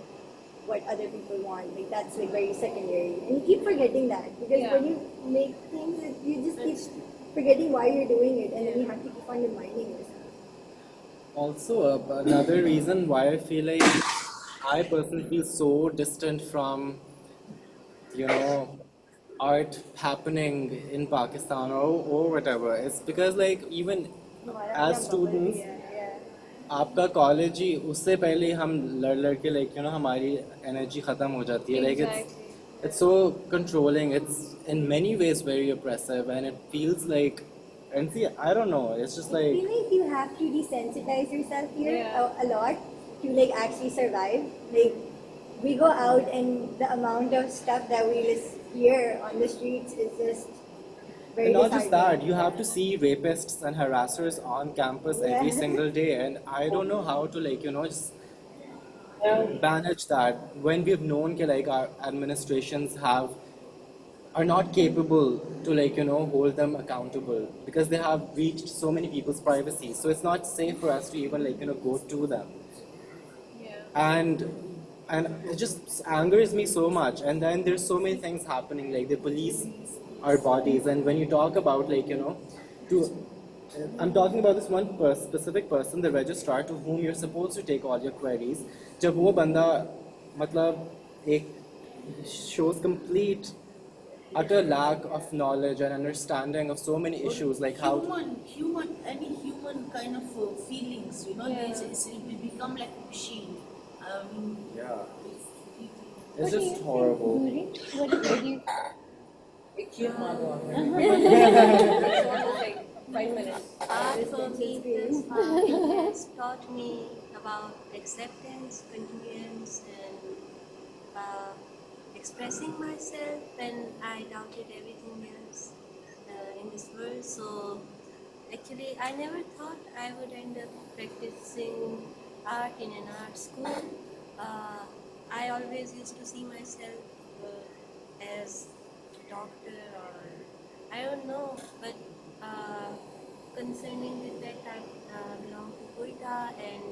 what other people want." Like that's like very secondary, and you keep forgetting that because when you make things, you just keep forgetting why you're doing it, and then you have to keep on reminding yourself. Also, another reason why I feel like I personally feel so distant from, art happening in Pakistan or whatever, is because like even as students, आपका college ही उससे पहले हम लड़ के like हमारी energy ख़त्म हो जाती है, like it's so controlling, it's in many ways very oppressive, and it feels like, and see, I don't know, it's just like, I feel like you have to desensitize yourself here a lot to like actually survive. Like we go out and the amount of stuff that we hear on the streets is just very and not just disheartening. that, you have to see rapists and harassers on campus every single day, and I don't know how to like just manage that when we've known that like our administrations are not capable to like hold them accountable because they have breached so many people's privacy, so it's not safe for us to even like go to them. And it just angers me so much. And then there's so many things happening, like the police our bodies, and when you talk about like I'm talking about this one specific person, the registrar, to whom you're supposed to take all your queries. जब वो बंदा मतलब एक shows complete utter lack of knowledge and understanding of so many issues, like any human kind of feelings, it will become like a machine. It's just horrible. What did you? Art for me thus far has taught me about acceptance, continuance, and expressing myself when I doubted everything else in this world. So actually, I never thought I would end up practicing art in an art school. I always used to see myself as a doctor, or I don't know, but concerning with that, I belong to Koita, and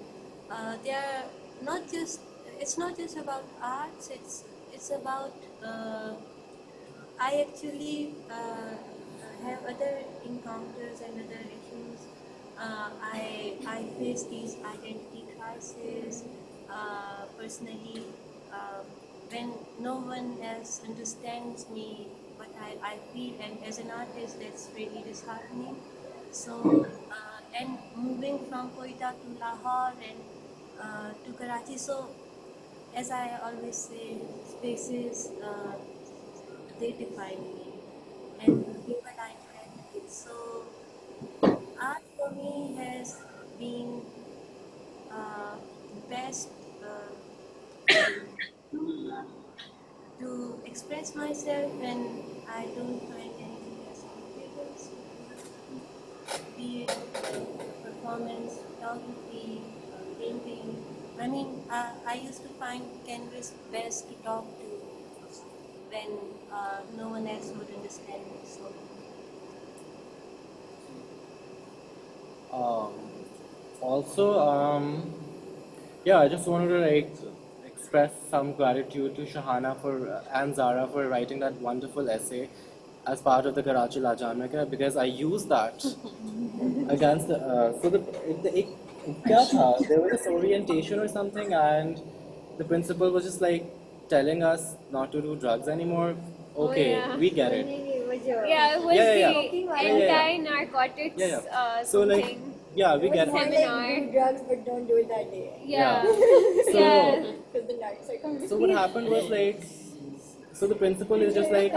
they are not just. It's not just about arts. It's about. I actually have other encounters and other issues. I face these identity crises personally when no one else understands me, what I feel, and as an artist, that's really disheartening. So, and moving from Koita to Lahore and to Karachi, so as I always say, spaces they define me, and people I interact with. So, art for me has been best to express myself when I don't find anything else comfortable. Be it performance, photography, painting. I mean, I used to find canvas best to talk to when no one else would understand me. So Also, yeah, I just wanted to like express some gratitude to Shahana for and Zara for writing that wonderful essay as part of the Karachi La Jamia because I used that against the so the क्या था? There was this orientation or something and the principal was just like telling us not to do drugs anymore. Okay, yeah. we get it. Yeah, it was the anti-narcotics Yeah, yeah. So like, something. yeah, we get it. Seminar. Do drugs, but don't do it that day. Yeah. So, Yeah. Because the narcs are coming. so what happened was like, so the principal is just like,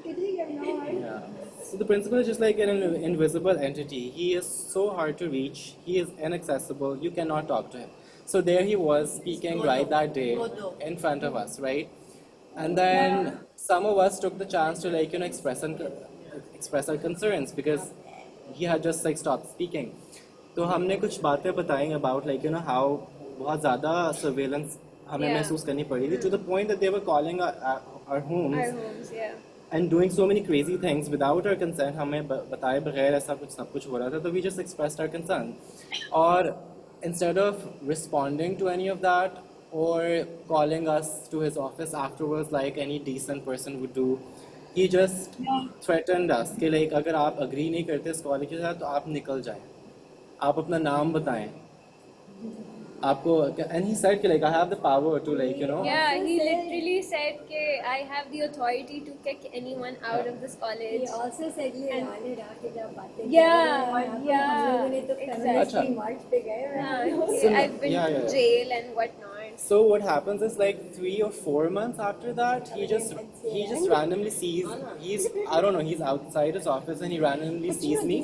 yeah. So the principal is just like an invisible entity. He is so hard to reach. He is inaccessible. You cannot talk to him. So there he was speaking right that day in front of us, right? And then some of us took the chance to like express our concerns because he had just like stopped speaking. तो हमने कुछ बातें बताई about like how बहुत ज़्यादा surveillance हमें महसूस करनी पड़ी थी to the point that they were calling our homes. Our homes, yeah. And doing so many crazy things without our consent. हमें बताए बगैर ऐसा कुछ सब कुछ हो रहा था. So we just expressed our concern. Or instead of responding to any of that or calling us to his office afterwards like any decent person would do, he just threatened us कि like अगर आप agree नहीं करते इस college के साथ तो आप निकल जाएं. आप अपना नाम बताएं. आपको and he said कि like I have the power to like Yeah, he literally said that I have the authority to kick anyone out of this college. He also said exactly. I've been to jail and whatnot. So what happens is like 3 or 4 months after that, he just randomly sees I don't know, he's outside his office and he randomly sees me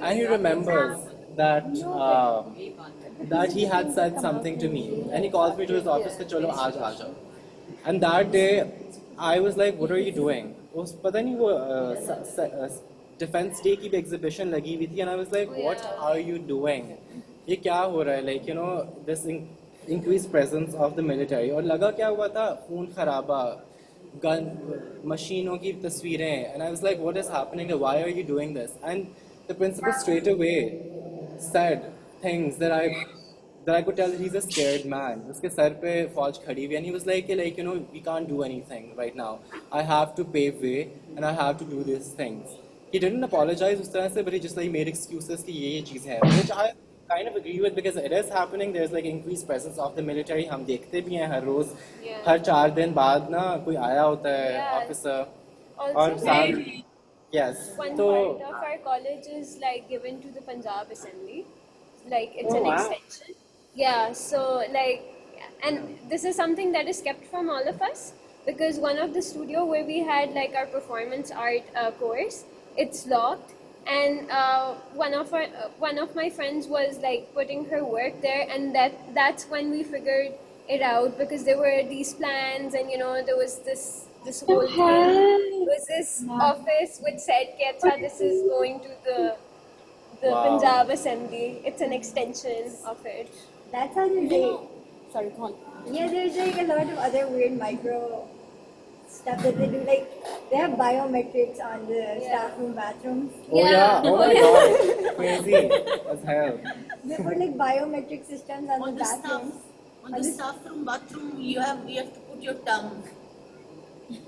and he remembers that that he had said something to me and he calls me to his office that chalo aaj aa jao. And that day I was like, what are you doing? उस पता नहीं वो Defense Day की exhibition लगी हुई थी and I was like, what are you doing? ये क्या हो रहा है? Like this increased presence of the military. और लगा क्या हुआ था? खून खराबा, gun, मशीनों की तस्वीरें. And I was like, what is happening? Why are you doing this? And the principal straight away said things that I could tell that he's a scared man. उसके सर पे फौज खड़ी हुई and he was like we can't do anything right now. I have to pave way and I have to do these things. He didn't apologize उस तरह से, but he just like made excuses कि ये चीज़ है, which I kind of agree with because it is happening. There's like increased presence of the military. हम देखते भी हैं हर रोज, हर 4 दिन बाद ना कोई आया होता है officer. Also, yes. One part of our college is like given to the Punjab Assembly. Like it's an extension. Yeah, so like, and this is something that is kept from all of us because one of the studio where we had like our performance art course, it's locked, and one of my friends was like putting her work there, and that's when we figured it out because there were these plans, and there was this whole thing. There was this office which said that this is going to the Punjab Assembly. It's an extension of it. That's how they're doing. Sorry, go on. Yeah, there's like a lot of other weird micro stuff that they do. Like they have biometrics on the staff room bathrooms. Oh yeah! Oh my god! Crazy as hell. They put like biometric systems on the bathrooms. On the staff room bathroom, you have to put your tongue.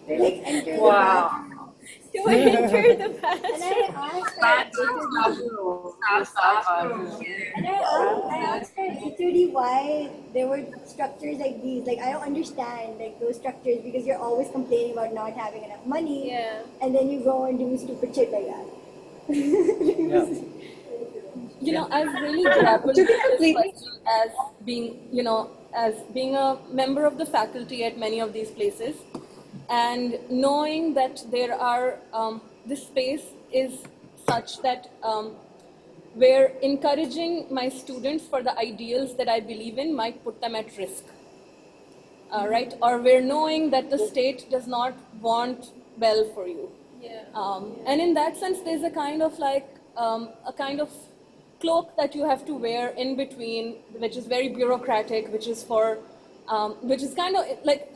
They like enter the bathroom. To enter the bathroom. And I asked her literally why there were structures like these. Like I don't understand like those structures because you're always complaining about not having enough money. Yeah. And then you go and do stupid shit like that. I've really grappled with this question as being, as being a member of the faculty at many of these places, and knowing that there are, this space is such that where encouraging my students for the ideals that I believe in might put them at risk, right? Or we're knowing that the state does not want well for you. Yeah. And in that sense, there's a kind of like, a kind of cloak that you have to wear in between, which is very bureaucratic, which is for, which is kind of like,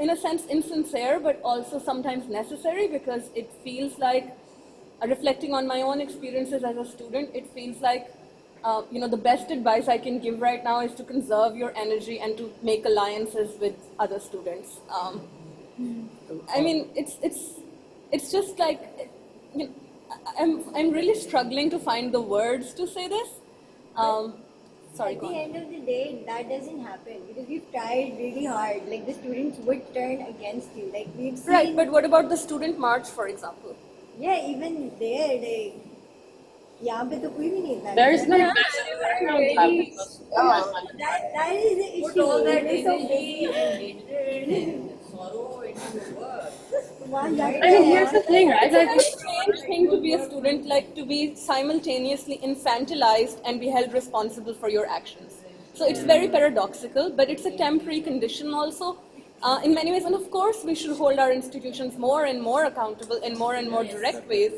in a sense insincere, but also sometimes necessary because it feels like reflecting on my own experiences as a student, it feels like the best advice I can give right now is to conserve your energy and to make alliances with other students. I mean, it's just like, I'm really struggling to find the words to say this. Sorry, At go the on. end of the day, that doesn't happen because we've tried really hard. Like the students would turn against you. Like we've seen. Right, but what about the student march, for example? Yeah, even there, like, यहाँ पे तो कोई भी नहीं था. There's like that is the issue. Put all that We're so energy busy. and hatred and sorrow into your work. I mean, here's the thing, right? It's a very strange thing to be a student, like to be simultaneously infantilized and be held responsible for your actions. So it's very paradoxical, but it's a temporary condition also. In many ways, and of course, we should hold our institutions more and more accountable in more and more direct ways.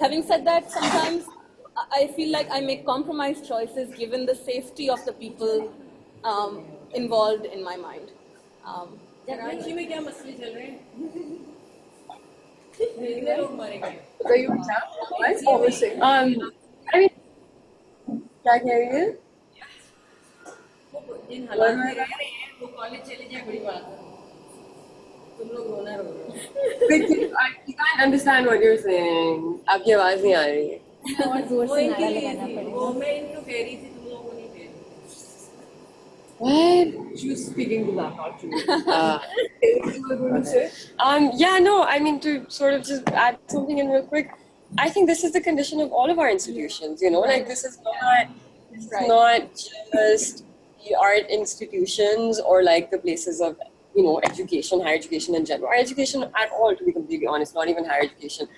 Having said that, sometimes I feel like I make compromised choices given the safety of the people involved in my mind. Karachi में क्या मसले चल रहे हैं? कितने लोग मारे गए? So you I mean, क्या कह रही है? जिन हालात में रह रहे हैं वो कॉलेज चले जाए बड़ी बात है. तुम लोग रोना रो रहे हो. I can't understand what you're saying. आपकी आवाज नहीं आ रही है. और जोर वो से इनके नारा लिए लगाना थी. पड़ेगा. वो मैं इनको कह रही थी तुम लोगों को नहीं कह रही. What? She was speaking to that, not to you. Yeah, no, I mean, to sort of just add something in real quick, I think this is the condition of all of our institutions, like this is not just the art institutions or like the places of, education, higher education in general, or education at all, to be completely honest, not even higher education.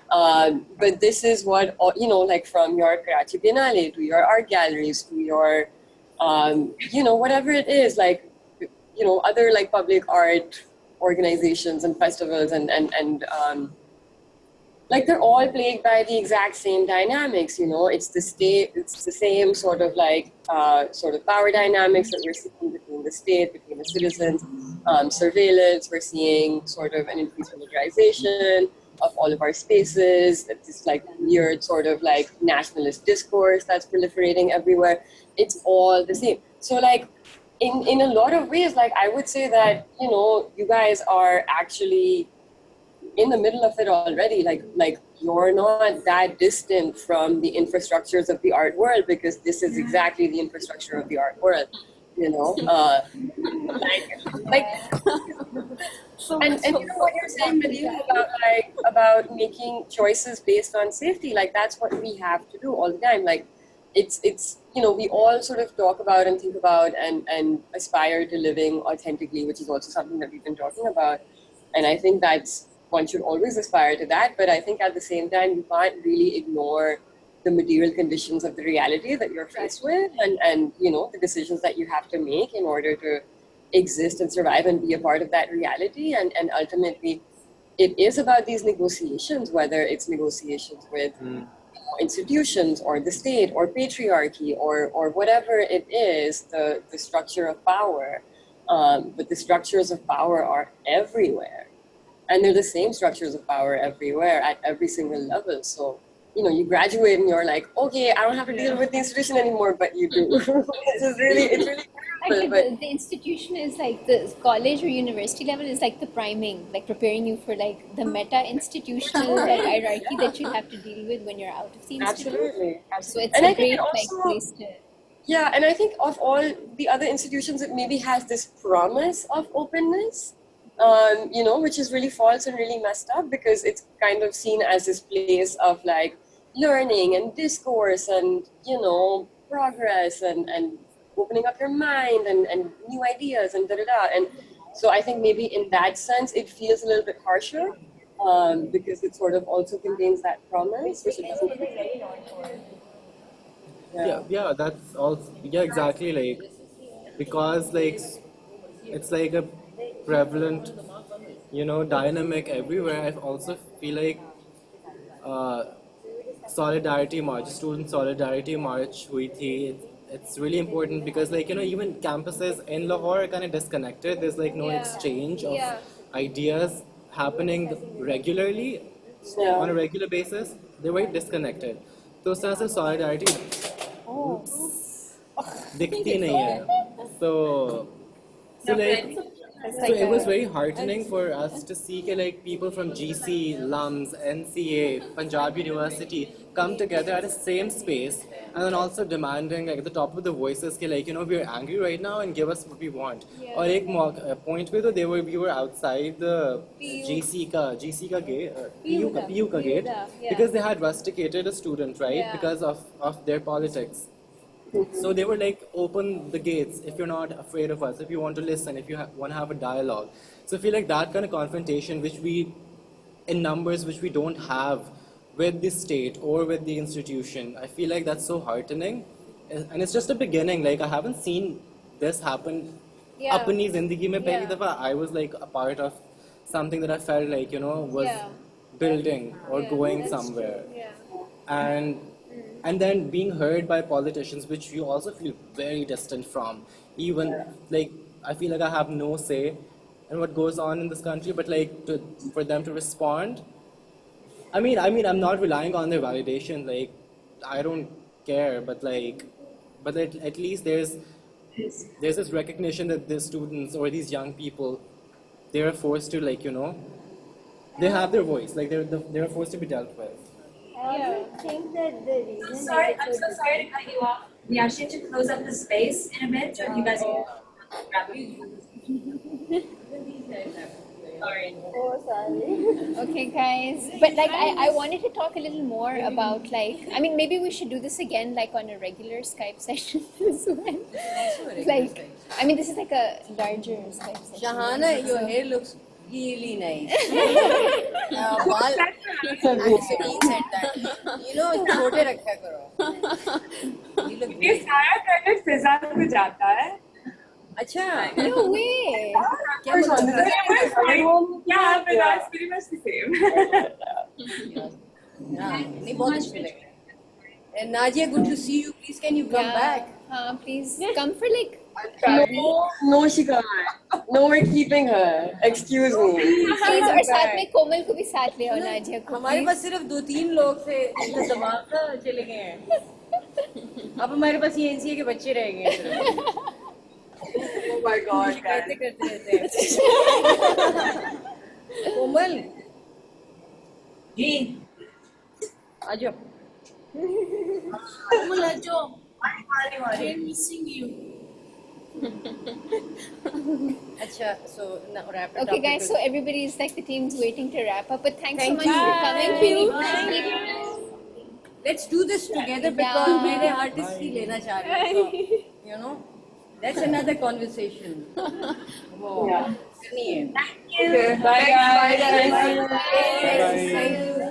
But this is what, like from your Karachi Biennale to your art galleries to your, whatever it is, like, other like public art organizations and festivals and like they're all plagued by the exact same dynamics, it's the state, it's the same sort of like sort of power dynamics that we're seeing between the state, between the citizens, surveillance, we're seeing sort of an increased militarization of all of our spaces, this like weird sort of like nationalist discourse that's proliferating everywhere. It's all the same. So like in a lot of ways, like I would say that, you guys are actually in the middle of it already. Like you're not that distant from the infrastructures of the art world, because this is exactly the infrastructure of the art world, and you know what you're saying, Mehreen, about making choices based on safety, like that's what we have to do all the time. Like it's we all sort of talk about and think about and aspire to living authentically, which is also something that we've been talking about. And I think that's, one should always aspire to that, but I think at the same time you can't really ignore the material conditions of the reality that you're faced with and the decisions that you have to make in order to exist and survive and be a part of that reality. And ultimately it is about these negotiations, whether it's negotiations with institutions or the state or patriarchy or whatever it is, the structure of power. But the structures of power are everywhere. And they're the same structures of power everywhere at every single level. So, you graduate and you're like, okay, I don't have to deal with the institution anymore, but you do. it's really Actually, the institution is like the college or university level is like the priming, like preparing you for like the meta-institutional like hierarchy that you have to deal with when you're out of the institute. Absolutely. So it's And I a think great it like also- place to. Yeah, and I think of all the other institutions, it maybe has this promise of openness, which is really false and really messed up, because it's kind of seen as this place of like learning and discourse and, progress and opening up your mind and new ideas and da-da-da. And so I think maybe in that sense, it feels a little bit harsher, because it sort of also contains that promise, which it doesn't. Yeah, that's also, exactly, like, because like it's like a prevalent dynamic everywhere. I also feel like solidarity march, student solidarity march hui thi, it's really important, because like even campuses in Lahore are kind of disconnected. There's like no exchange of ideas happening regularly on a regular basis. they're very disconnected. तो उस तरह से solidarity दिखती नहीं है. So like, so it was very heartening for us to see like people from GC, LUMS, NCA, Punjab University come together at the same space and then also demanding like at the top of the voices कि like we're angry right now and give us what we want. और एक point पे तो we were outside the GC का gate, PU का gate because they had rusticated a student, right, because of their politics. So they were like, open the gates if you're not afraid of us, if you want to listen, if you want to have a dialogue. So I feel like that kind of confrontation, which we, in numbers, which we don't have with the state or with the institution, I feel like that's so heartening. And it's just a beginning. Like, I haven't seen this happen. Apni zindagi mein pehli dafa, I was like a part of something that I felt like, was building or going somewhere. And then being heard by politicians, which you also feel very distant from. Even like I feel like I have no say in what goes on in this country, but like for them to respond. I mean, I'm not relying on their validation. Like, I don't care, but at least there's this recognition that the students or these young people, they are forced to they have their voice. Like they're forced to be dealt with. I think that the reason. I'm so sorry to cut you off. We actually have to close up the space in a bit, so if you guys can wrap it. Sorry. Oh, sorry. Okay, guys. But like, I wanted to talk a little more about like, I mean, maybe we should do this again, like on a regular Skype session as well. Like, I mean, this is like a larger Skype session. Shahana, your hair looks really nice. छोटे रखा करो. ये सारा credit फिजा को जाता है. अच्छा. No way. Yeah, but that's pretty much the same. नहीं बहुत अच्छे लग रहे हैं. And Nadia, good to see you. Please, can you come back? Please come for like. No, she can't. No, we're keeping her. Excuse me. Please, और साथ में कोमल को भी साथ ले आओ नाजिया को. हमारे पास सिर्फ 2-3 लोग थे इनका दिमाग का चले गए हैं. अब हमारे पास ये एनसीए के बच्चे रह गए हैं. Oh my God. कैसे करते रहते हैं. कोमल. जी. आ जाओ. कोमल आ जाओ. I'm missing you. Achha, so now wrap it up. Okay, guys. So everybody is like the team's waiting to wrap up. But thanks so much you. for coming. Thank you. Let's do this together because मेरे artist ही लेना चाह रहे हैं. So, that's another conversation. Wow. Thank you. Bye guys. Bye guys. Thank you.